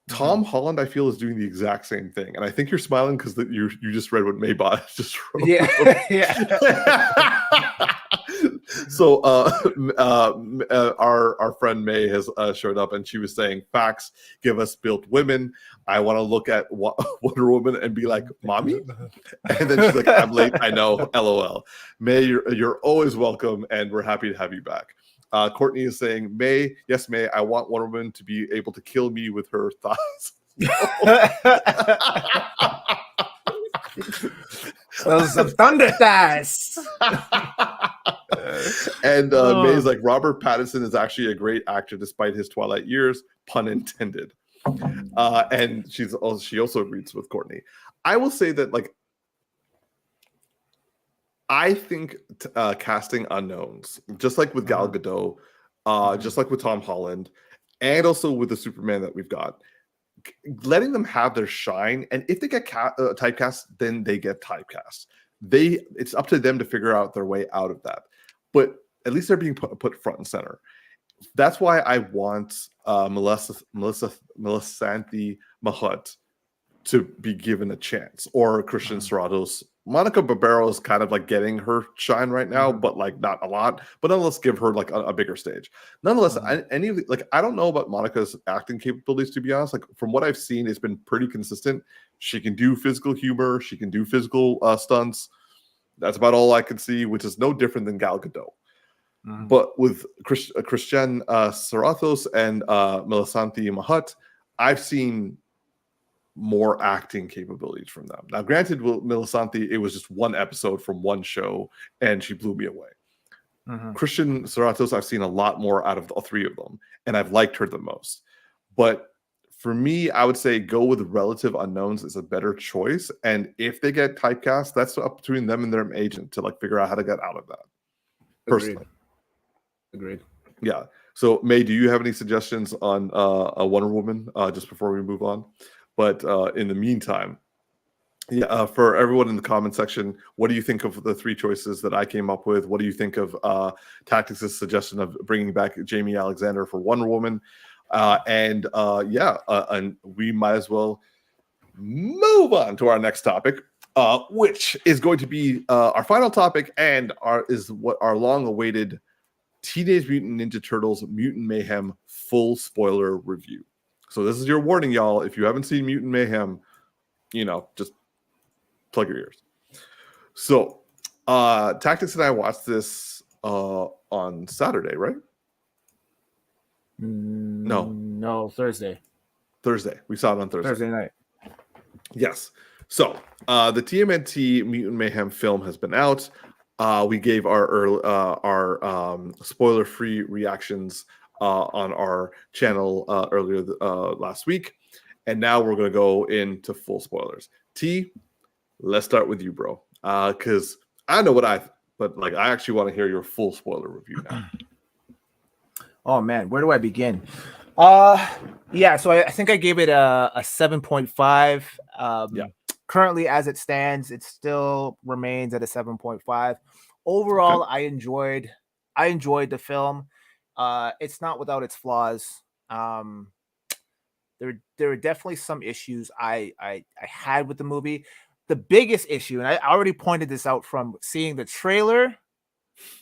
Tom Holland, I feel, is doing the exact same thing, and I think you're smiling because you just read what Maybot just wrote. yeah, yeah. So our friend May has showed up, and she was saying, "Facts give us built women. I want to look at Wonder Woman and be like, mommy." And then she's like, "I'm late. I know. LOL." May, you're always welcome, and we're happy to have you back. Courtney is saying, May, yes, May, I want Wonder Woman to be able to kill me with her thighs. Those some thunder thighs. And May's like, Robert Pattinson is actually a great actor despite his Twilight years, pun intended. And she also agrees with Courtney. I will say that, like, I think casting unknowns, just like with Gal Gadot, just like with Tom Holland, and also with the Superman that we've got, letting them have their shine. And if they get typecast, then they get typecast. It's up to them to figure out their way out of that. But at least they're being put front and center. That's why I want Melissanthi Mahut to be given a chance, or Christian Serratos. Monica Barbero is kind of like getting her shine right now, but like not a lot. But nonetheless, give her like a bigger stage. Nonetheless, I don't know about Monica's acting capabilities, to be honest. Like from what I've seen, it's been pretty consistent. She can do physical humor. She can do physical stunts. That's about all I can see, which is no different than Gal Gadot. But with Christian Serratos and Melissanthi Mahut, I've seen more acting capabilities from them. Now, granted, with Melissanthi, it was just one episode from one show, and she blew me away. Christian Serratos, I've seen a lot more out of all three of them, and I've liked her the most. But for me, I would say go with relative unknowns is a better choice. And if they get typecast, that's up between them and their agent to like figure out how to get out of that. Personally. Agreed. Yeah. So, May, do you have any suggestions on a Wonder Woman just before we move on? But in the meantime, for everyone in the comment section, what do you think of the three choices that I came up with? What do you think of Tactics' suggestion of bringing back Jamie Alexander for Wonder Woman? And we might as well move on to our next topic, which is going to be our final topic and is what our long-awaited Teenage Mutant Ninja Turtles Mutant Mayhem full spoiler review. So this is your warning, y'all. If you haven't seen Mutant Mayhem, just plug your ears. So Tactics and I watched this on Saturday, right? No, Thursday. We saw it on Thursday night. Yes. So the TMNT Mutant Mayhem film has been out. We gave our spoiler-free reactions on our channel earlier last week, and now we're going to go into full spoilers. T, let's start with you, bro, because I know but I actually want to hear your full spoiler review now. Oh man, where do I begin? So I think I gave it a 7.5. Currently, as it stands, it still remains at a 7.5. Overall, okay. I enjoyed the film. It's not without its flaws. There are definitely some issues I had with the movie. The biggest issue, and I already pointed this out from seeing the trailer,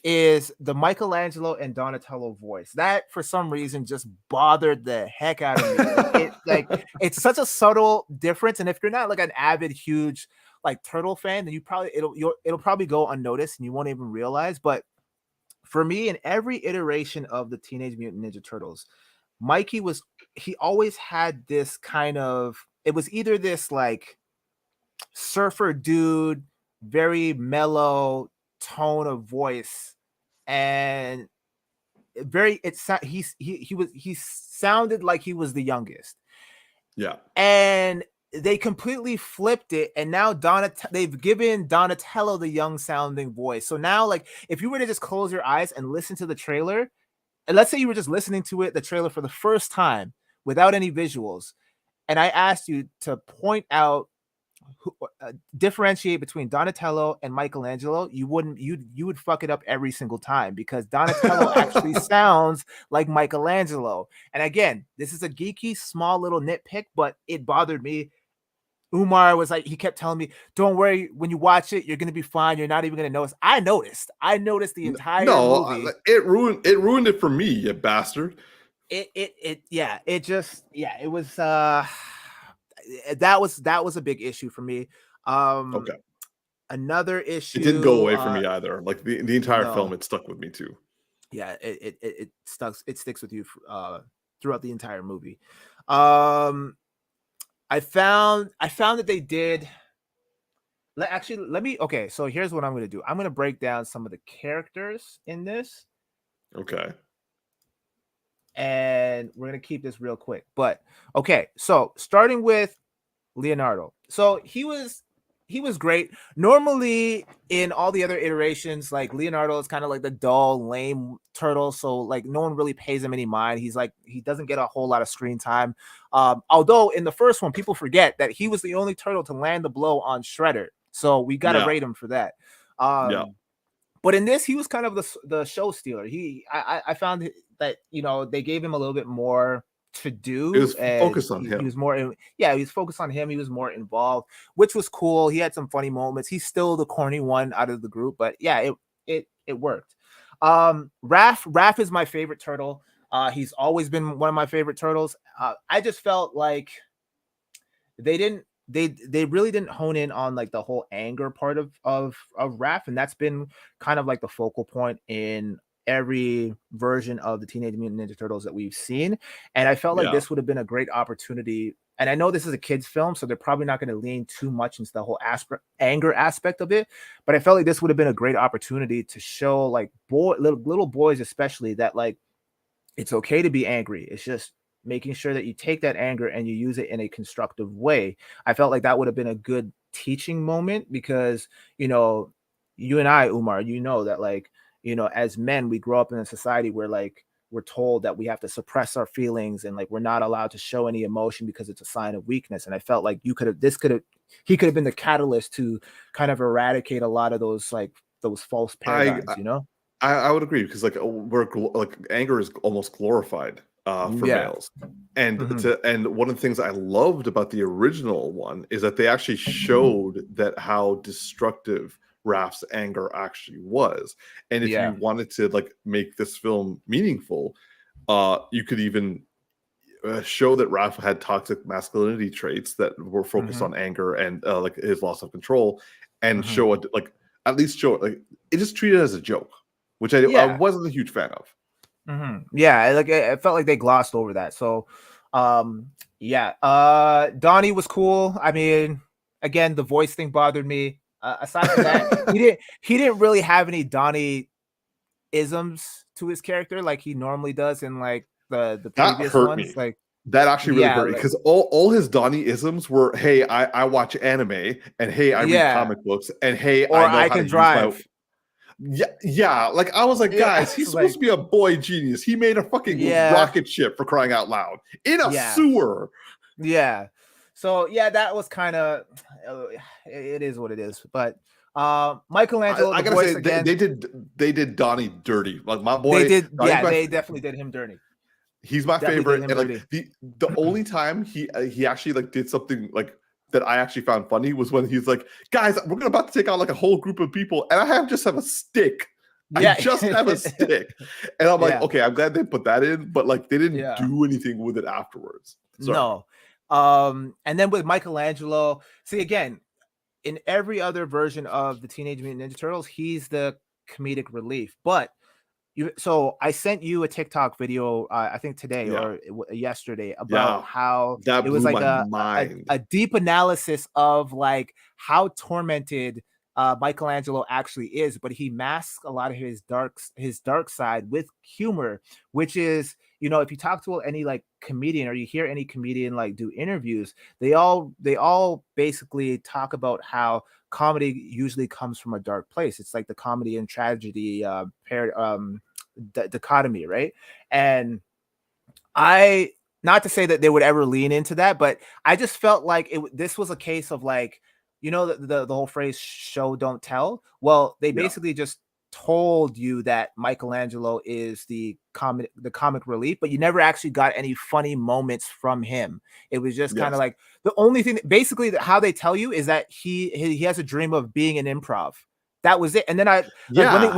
is the Michelangelo and Donatello voice. That for some reason just bothered the heck out of me. It's such a subtle difference, and if you're not like an avid, huge like turtle fan, then it'll probably go unnoticed and you won't even realize. But for me, in every iteration of the Teenage Mutant Ninja Turtles, Mikey he always had this kind of, it was either this like surfer dude, very mellow tone of voice, and he sounded like he was the youngest. Yeah. And they completely flipped it, and now they've given Donatello the young sounding voice. So now, like, if you were to just close your eyes and listen to the trailer, and let's say you were just listening to the trailer for the first time without any visuals, and I asked you to point out differentiate between Donatello and Michelangelo, you would fuck it up every single time, because Donatello actually sounds like Michelangelo. And again, this is a geeky small little nitpick, but it bothered me. Umar was like, he kept telling me, don't worry, when you watch it, you're going to be fine. You're not even going to notice. I noticed the entire movie. It ruined it for me, you bastard. It was that was a big issue for me. Okay. Another issue. It didn't go away from me either. Like the entire film, it stuck with me too. Yeah, it sticks with you throughout the entire movie. I found that they did. Okay, so here's what I'm going to do. I'm going to break down some of the characters in this. Okay. And we're going to keep this real quick. But okay, so starting with Leonardo. So he was he was great. Normally, in all the other iterations, like Leonardo is kind of like the dull, lame turtle, so like no one really pays him any mind. He's like he doesn't get a whole lot of screen time. Although in the first one, people forget that he was the only turtle to land the blow on Shredder, so we gotta Yeah. rate him for that. Yeah. But in this, he was kind of the show stealer. I found that they gave him a little bit more to do, It was and focused on he him. was more he was focused on him. He was more involved, which was cool. He had some funny moments. He's still the corny one out of the group, but yeah, it worked. Raph is my favorite turtle. He's always been one of my favorite turtles. I just felt like they really didn't hone in on like the whole anger part of Raph, and that's been kind of like the focal point in every version of the Teenage Mutant Ninja Turtles that we've seen. And I felt like Yeah. this would have been a great opportunity. And I know this is a kid's film, so they're probably not going to lean too much into the whole anger aspect of it. But I felt like this would have been a great opportunity to show like little boys, especially, that like it's okay to be angry. It's just making sure that you take that anger and you use it in a constructive way. I felt like that would have been a good teaching moment because, you and I, Umar, that like, as men, we grow up in a society where like we're told that we have to suppress our feelings and like we're not allowed to show any emotion because it's a sign of weakness. And I felt like he could have been the catalyst to kind of eradicate a lot of those false paradigms, I would agree because like like anger is almost glorified for Yeah. males, and Mhm. and one of the things I loved about the original one is that they actually showed that how destructive Raph's anger actually was, and if Yeah. you wanted to like make this film meaningful, you could even show that Raph had toxic masculinity traits that were focused Mhm. on anger and like his loss of control, and Mhm. show it like at least show it like it just treated as a joke, which I Yeah. wasn't a huge fan of. Yeah, I felt like they glossed over that. So, yeah. Donnie was cool. I mean, again, the voice thing bothered me. Aside from that, he didn't really have any Donnie isms to his character like he normally does in like the That previous hurt ones. me. Like, That actually really yeah, hurt me like because all his Donnie isms were, "Hey, I watch anime," and "Hey, I read yeah, comic books," and "Hey, I or know I how to can use my." drive. Yeah. Like I was like, Yeah, guys, he's supposed like to be a boy genius. He made a fucking yeah, rocket ship for crying out loud in a yeah, sewer. yeah. So yeah, that was kind of it is what it is. But Michelangelo, I the gotta voice say again. they did Donnie dirty. Like my They boy did, Donnie's yeah, my they definitely did him dirty. he's my Definitely did favorite, him and like dirty. the only time he actually like did something like that I actually found funny was when he's like, guys, we're about to take out like a whole group of people, and I just have a stick. I Yeah. just have a stick, and I'm like, Yeah. okay, I'm glad they put that in, but like they didn't Yeah. do anything with it afterwards. Sorry. No. And then with Michelangelo, see again, in every other version of the Teenage Mutant Ninja Turtles, he's the comedic relief. But so I sent you a TikTok video, I think today Yeah, or yesterday, about yeah, how that it was blew like my a mind. a deep analysis of like how tormented Michelangelo actually is, but he masks a lot of his dark side with humor, which is, if you talk to any like comedian or you hear any comedian like do interviews, they all basically talk about how comedy usually comes from a dark place. It's like the comedy and tragedy dichotomy, right? And I, not to say that they would ever lean into that, but I just felt like this was a case of like, the whole phrase "show don't tell." Well, they Yeah, basically just told you that Michelangelo is the comic relief, but you never actually got any funny moments from him. It was just kind of yes, like the only thing basically how they tell you is that he has a dream of being an improv. That was it. And then I like yeah.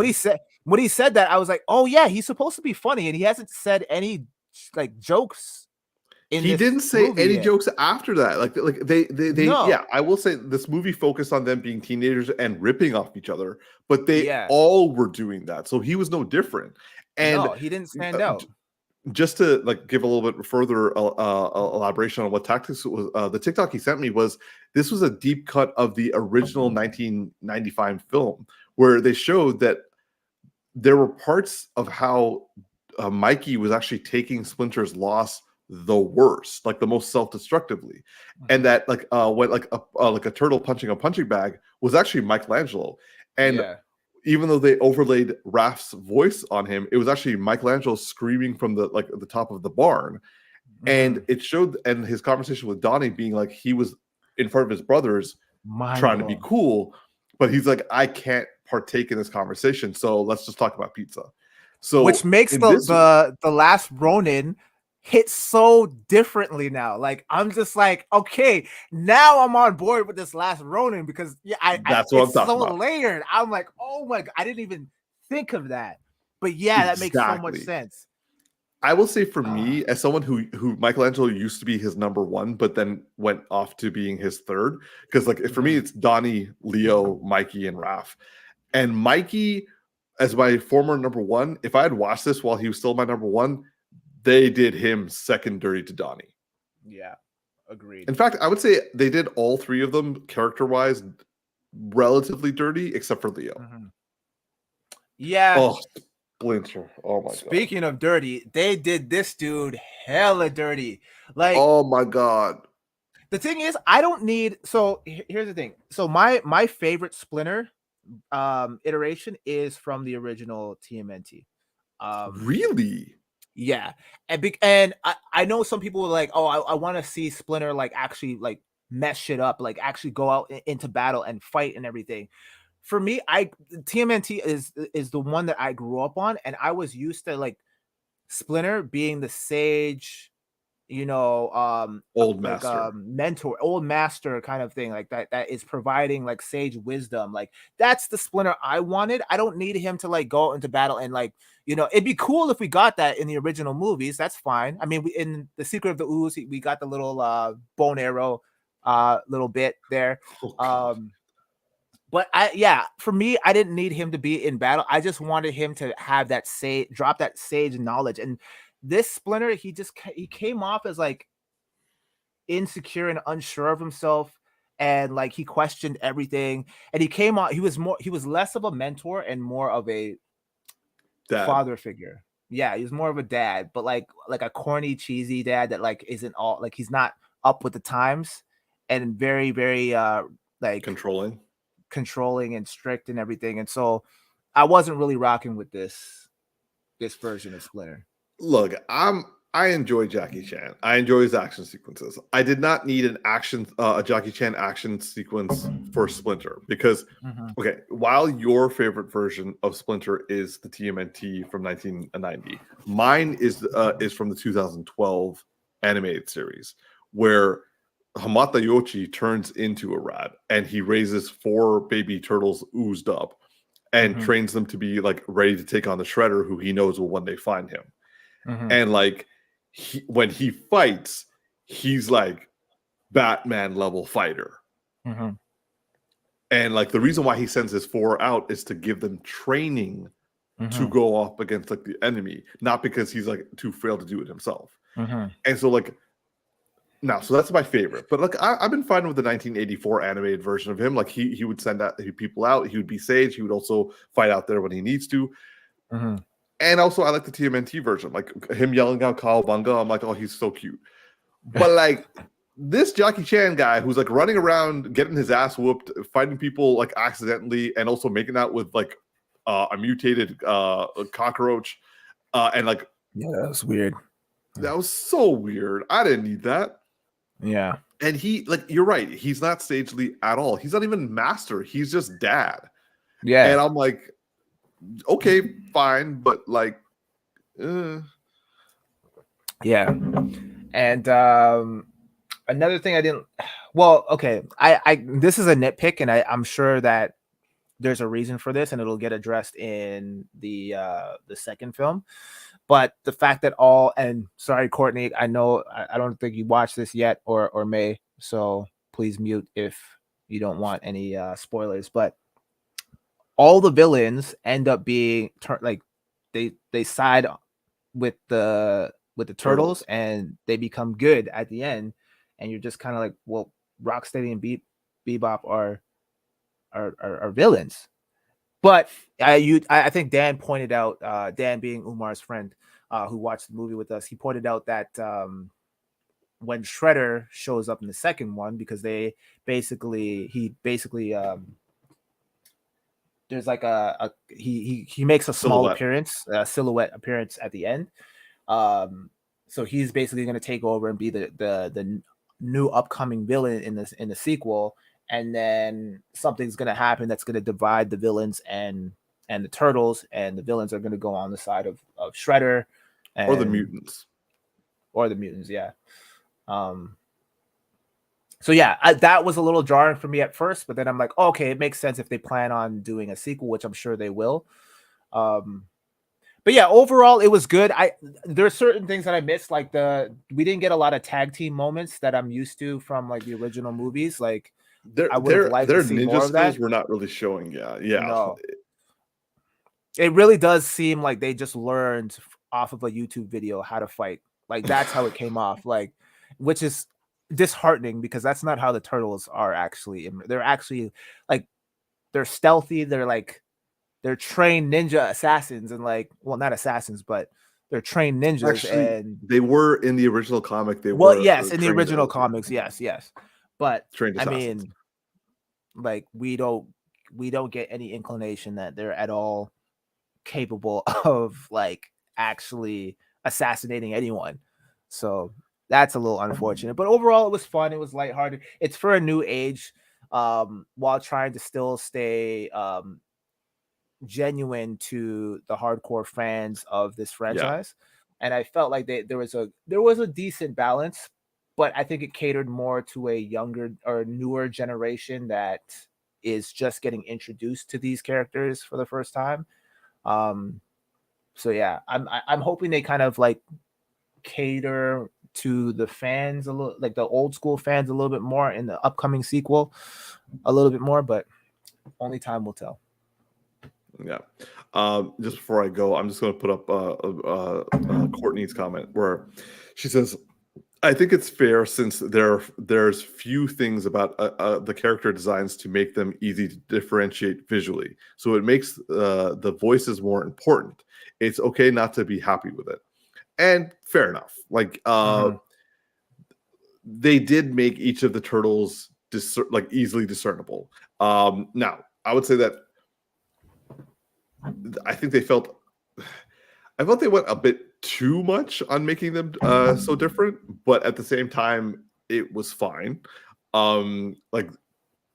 when he said that, I was like, oh yeah, he's supposed to be funny, and he hasn't said any like jokes in He this didn't say movie any yet. jokes after that. Like they yeah, No. I will say this movie focused on them being teenagers and ripping off each other, but they Yeah. all were doing that. So he was no different. And No, he didn't stand uh, out. just to like give a little bit further elaboration on what tactics was, the TikTok he sent me was this was a deep cut of the original 1995 film where they showed that there were parts of how Mikey was actually taking Splinter's loss the worst, like the most self-destructively, and that like when like a turtle punching a punching bag was actually Michelangelo, and Yeah. even though they overlaid Raph's voice on him, it was actually Michelangelo screaming from the top of the barn, and Mhm. it showed, and his conversation with Donnie being like he was in front of his brothers Mind trying to be blown. cool, but he's like, I can't partake in this conversation, so let's just talk about pizza. So Which makes in this, the last Ronin hit so differently now. Like I'm just like, okay, now I'm on board with this last Ronin because yeah, I that's what I'm it's talking so about. layered. I'm like, oh my god, I didn't even think of that. But yeah, that makes so much Exactly. sense. I will say for me, as someone who Michelangelo used to be his number one, but then went off to being his third, because like for me, it's Donnie, Leo, Mikey, and Raph. And Mikey, as my former number one, if I had watched this while he was still my number one, they did him secondary to Donnie. Yeah, agreed. In fact, I would say they did all three of them character-wise relatively dirty, except for Leo. Yeah. Oh, Splinter. Oh my god. Speaking of dirty, they did this dude hella dirty. Like, oh my god. the thing is, I don't need. So here's the thing. So my favorite Splinter iteration is from the original TMNT. Really? Yeah, and I know some people were like, oh, I want to see Splinter like actually like mess shit up, like actually go out into battle and fight and everything. For me, TMNT is the one that I grew up on, and I was used to like Splinter being the sage, Old like master. mentor, old master kind of thing, like that is providing like sage wisdom. Like that's the Splinter I wanted. I don't need him to like go into battle and like, it'd be cool if we got that in the original movies. That's fine. I mean, in the Secret of the Ooze, we got the little bone arrow little bit there. Oh god. But for me, I didn't need him to be in battle. I just wanted him to have that drop that sage knowledge. And this Splinter, he came off as like insecure and unsure of himself, and like he questioned everything. And he was less of a mentor and more of a Dad. father figure. Yeah, he was more of a dad, but like a corny, cheesy dad that like isn't all like he's not up with the times, and very, very like controlling and strict and everything. And so I wasn't really rocking with this version of Splinter. Look, I enjoy Jackie Chan. I enjoy his action sequences. I did not need a Jackie Chan action sequence for Splinter because, okay, while your favorite version of Splinter is the TMNT from 1990, mine is from the 2012 animated series where Hamata Yoshi turns into a rat and he raises 4 baby turtles oozed up and trains them to be like ready to take on the Shredder, who he knows will one day find him. And like when he fights, he's like Batman level fighter. And like the reason why he sends his 4 out is to give them training to go up against like the enemy, not because he's like too frail to do it himself. And so like now, so that's my favorite. But like I've been fine with the 1984 animated version of him. Like he would send people out. He would be sage. He would also fight out there when he needs to. And also, I like the TMNT version, like him yelling out Cowabunga. I'm like, oh, he's so cute. But like this Jackie Chan guy who's like running around, getting his ass whooped, fighting people like accidentally, and also making out with like a mutated cockroach, and like that was weird. That was so weird. I didn't need that. Yeah. And he, like, you're right. He's not sagely at all. He's not even master. He's just dad. Yeah. And I'm like, okay, fine, but like, yeah. And another thing okay, I this is a nitpick, and I'm sure that there's a reason for this, and it'll get addressed in the second film. But the fact that and sorry, Courtney, I know I don't think you watched this yet or may, so please mute if you don't want any spoilers. But all the villains end up being like they side with the turtles, and they become good at the end, and you're just kind of like, well, Rocksteady and Bebop are villains. But I think Dan pointed out, Dan being Umar's friend, who watched the movie with us, he pointed out that when Shredder shows up in the second one, because he basically there's like he makes a small appearance, a silhouette appearance at the end. So he's basically going to take over and be the new upcoming villain in the sequel, and then something's going to happen that's going to divide the villains and the turtles, and the villains are going to go on the side of Shredder or the mutants. Yeah. So yeah, that was a little jarring for me at first, but then I'm like, oh, okay, it makes sense if they plan on doing a sequel, which I'm sure they will. But yeah, overall it was good. There are certain things that I missed, like we didn't get a lot of tag team moments that I'm used to from like the original movies. Like I would have liked to see more of that. We're not really showing. Yeah. No. It really does seem like they just learned off of a YouTube video how to fight. Like that's how it came off. Like, which is disheartening because that's not how the turtles are actually. They're actually like they're stealthy. They're trained ninja assassins, and like, well, not assassins, but they're trained ninjas. Actually, and they were in the original comic. They were, yes, in the original comics, yes. But trained assassins. I mean, like we don't get any inclination that they're at all capable of like actually assassinating anyone. So that's a little unfortunate. But overall, it was fun. It was lighthearted. It's for a new age, while trying to still stay genuine to the hardcore fans of this franchise. Yeah. And I felt like there was a decent balance, but I think it catered more to a younger or newer generation that is just getting introduced to these characters for the first time. So yeah, I'm hoping they kind of like cater to the fans a little, like the old school fans a little bit more in the upcoming sequel, a little bit more, but only time will tell. Yeah. Just before I go, I'm just going to put up Courtney's comment where she says, I think it's fair since there's few things about the character designs to make them easy to differentiate visually. So it makes the voices more important. It's okay not to be happy with it. And fair enough. Like they did make each of the turtles easily discernible. Now, I would say that I think I felt they went a bit too much on making them so different, but at the same time, it was fine. Like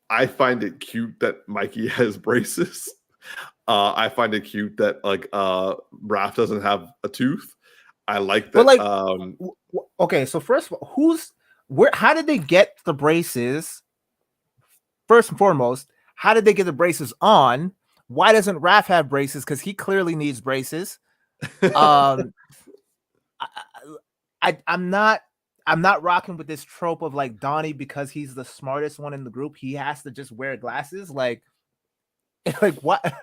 I find it cute that Mikey has braces. I find it cute that like Raph doesn't have a tooth. I like that. But like, okay, so first of all, how did they get the braces? First and foremost, how did they get the braces on? Why doesn't Raph have braces? Because he clearly needs braces. I'm not rocking with this trope of like Donnie, because he's the smartest one in the group, he has to just wear glasses. Like what?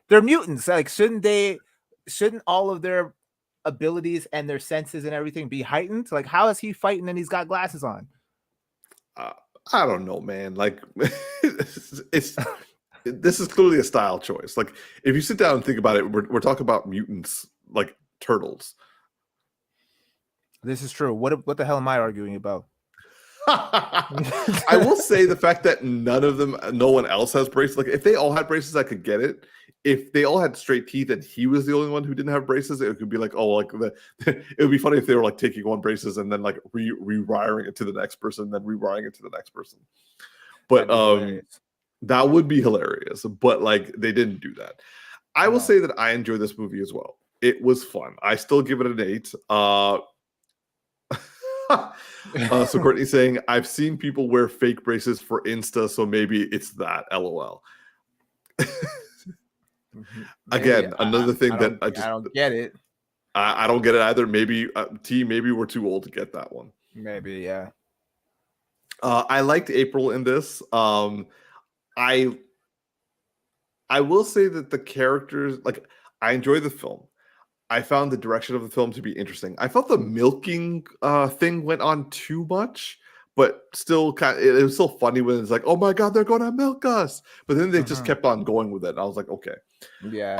They're mutants. Like shouldn't all of their abilities and their senses and everything be heightened? Like how is he fighting and he's got glasses on? I don't know, man. Like this is clearly a style choice. Like if you sit down and think about it, we're talking about mutants, like turtles. This is true. What the hell am I arguing about? I will say the fact that no one else has braces. Like if they all had braces, I could get it. If they all had straight teeth and he was the only one who didn't have braces, it could be like, oh, like it would be funny if they were like taking one braces and then like rewiring it to the next person, then rewiring it to the next person. But that would be hilarious. But like they didn't do that. I will say that I enjoyed this movie as well. It was fun. I still give it an 8. So Courtney's saying, I've seen people wear fake braces for Insta, so maybe it's that. LOL. Again, another thing that I don't get it. I don't get it either. Maybe maybe we're too old to get that one. Maybe, yeah. I liked April in this. I will say that the characters, like, I enjoy the film. I found the direction of the film to be interesting. I felt the milking thing went on too much, but still it was still funny when it's like, oh my God, they're going to milk us. But then they just kept on going with it. And I was like, okay. Yeah.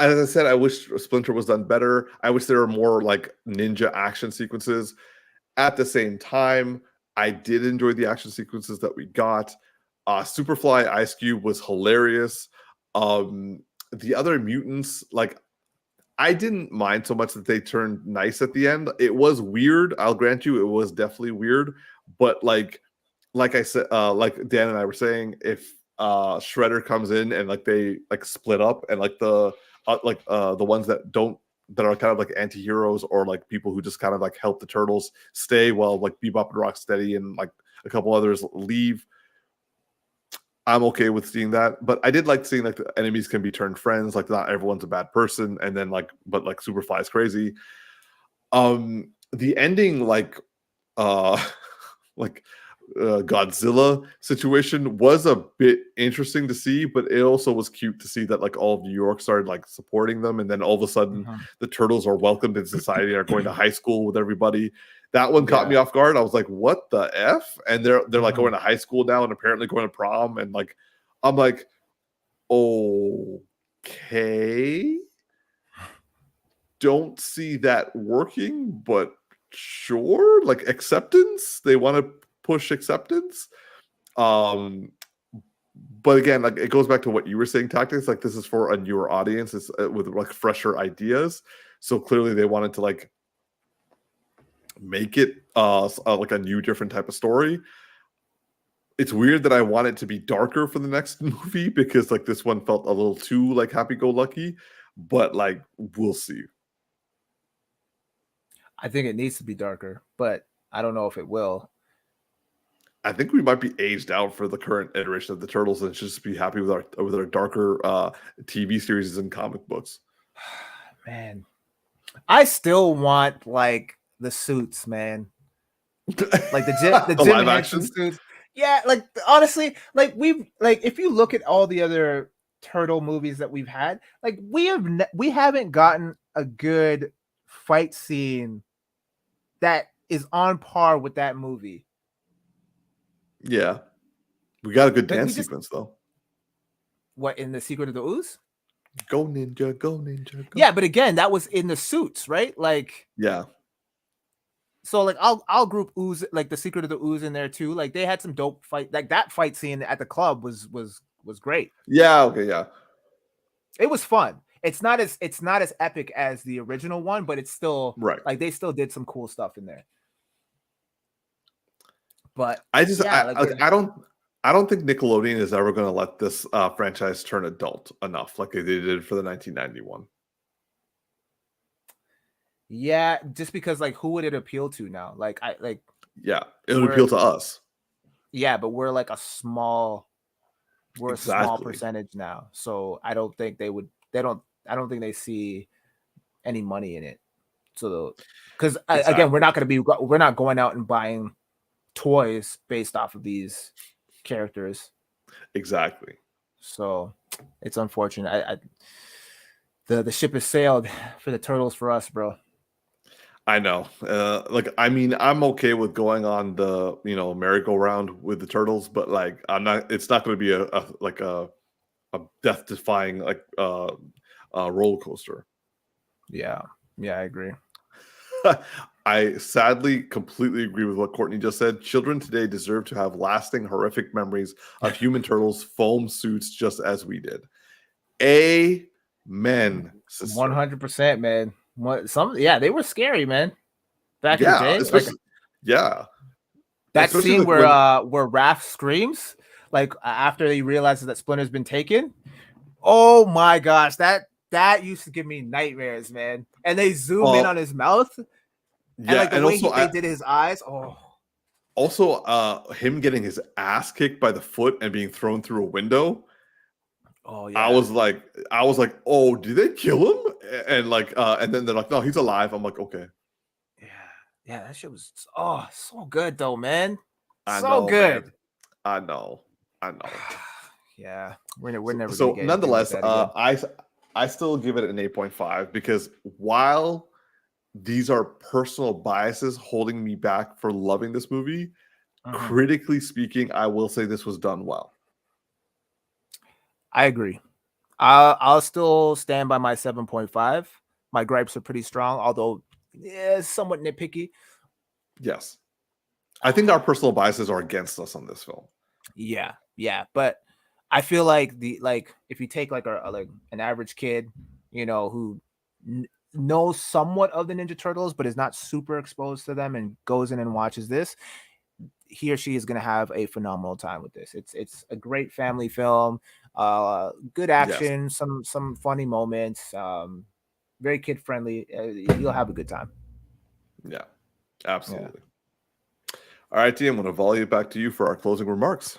As I said, I wish Splinter was done better. I wish there were more like ninja action sequences. At the same time, I did enjoy the action sequences that we got. Superfly Ice Cube was hilarious. The other mutants, like, I didn't mind so much that they turned nice at the end. It was weird. I'll grant you, it was definitely weird. But like I said, like Dan and I were saying, if Shredder comes in and like they like split up and like the ones that are kind of like anti-heroes or like people who just kind of like help the turtles stay while like Bebop and Rocksteady and like a couple others leave, I'm okay with seeing that. But I did like seeing like the enemies can be turned friends, like not everyone's a bad person, and then like but like Superfly is crazy. The ending like like Godzilla situation was a bit interesting to see, but it also was cute to see that like all of New York started like supporting them, and then all of a sudden the turtles are welcomed in society and are going to high school with everybody. That one caught me off guard. I was like, "What the f?" And they're like going to high school now and apparently going to prom, and like I'm like, okay, don't see that working, but sure, like acceptance. They want to push acceptance. But again, like it goes back to what you were saying, tactics. Like this is for a newer audience, it's with like fresher ideas. So clearly, they wanted to like make it like a new, different type of story. It's weird that I want it to be darker for the next movie because like this one felt a little too like happy-go-lucky. But like we'll see. I think it needs to be darker, but I don't know if it will. I think we might be aged out for the current iteration of the Turtles and just be happy with our darker TV series and comic books. Man, I still want like the suits, man. Like the Jim Henson suits. Yeah, like honestly, like if you look at all the other turtle movies that we've had, like we haven't gotten a good fight scene that is on par with that movie. Yeah, we got a good dance sequence though. What, in The Secret of the Ooze? Go ninja, go ninja. Go. Yeah, but again, that was in the suits, right? Like, yeah. So like I'll group Ooze, like The Secret of the Ooze, in there too. Like they had some dope fight, like that fight scene at the club was great. Yeah. Okay. Yeah. It was fun. It's not as epic as the original one, but it's still right. Like they still did some cool stuff in there. But I just I don't think Nickelodeon is ever going to let this franchise turn adult enough like they did for the 1991. Yeah, just because like who would it appeal to now? Like yeah, it would appeal to us. Yeah, but we're like a small percentage now. So I don't think I don't think they see any money in it. So because again, we're not going out and buying toys based off of these characters. Exactly. So it's unfortunate. The ship has sailed for the turtles for us, bro. I know. Like, I mean, I'm okay with going on the merry-go-round with the turtles, but like, I'm not. It's not going to be a death-defying like roller coaster. Yeah, I agree. I sadly completely agree with what Courtney just said. Children today deserve to have lasting, horrific memories of human turtles foam suits, just as we did. Amen. 100%, man. They were scary, man. Back in the day, that scene where Raph screams, like after he realizes that Splinter's been taken. Oh my gosh, that used to give me nightmares, man. And they zoom in on his mouth, and like the way they did his eyes. Oh. Also, him getting his ass kicked by the foot and being thrown through a window. Oh yeah. I was like, oh, did they kill him? And like, and then they're like, no, he's alive. I'm like, okay. Yeah, that shit was so good though, man. I so know, good. Man. I know. Yeah, we're never. So nonetheless, I still give it an 8.5 because while these are personal biases holding me back for loving this movie, critically speaking, I will say this was done well. I agree. I'll still stand by my 7.5. My gripes are pretty strong, although somewhat nitpicky. Yes. I think our personal biases are against us on this film. Yeah, but I feel like if you take like an average kid, who knows somewhat of the Ninja Turtles but is not super exposed to them and goes in and watches this, he or she is going to have a phenomenal time with this. It's a great family film, good action, some funny moments, very kid friendly. You'll have a good time. Yeah, absolutely. Yeah. All right, T, I'm going to volley it back to you for our closing remarks.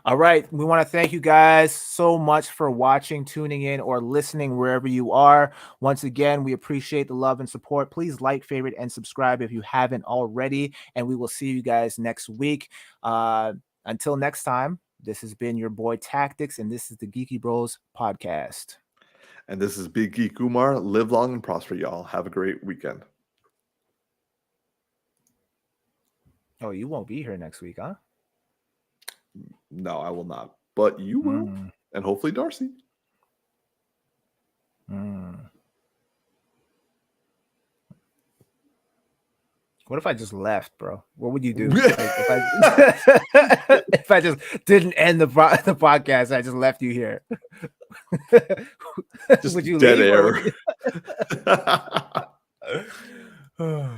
All right. We want to thank you guys so much for watching, tuning in, or listening wherever you are. Once again, we appreciate the love and support. Please like, favorite, and subscribe if you haven't already. And we will see you guys next week. Until next time, this has been your boy Tactics, and this is the Geeky Bros Podcast. And this is Big Geek Kumar. Live long and prosper, y'all. Have a great weekend. Oh, you won't be here next week, huh? No, I will not. But you will. And hopefully Darcy. What if I just left, bro? What would you do? If I just didn't end the podcast, I just left you here. Just would you dead leave air.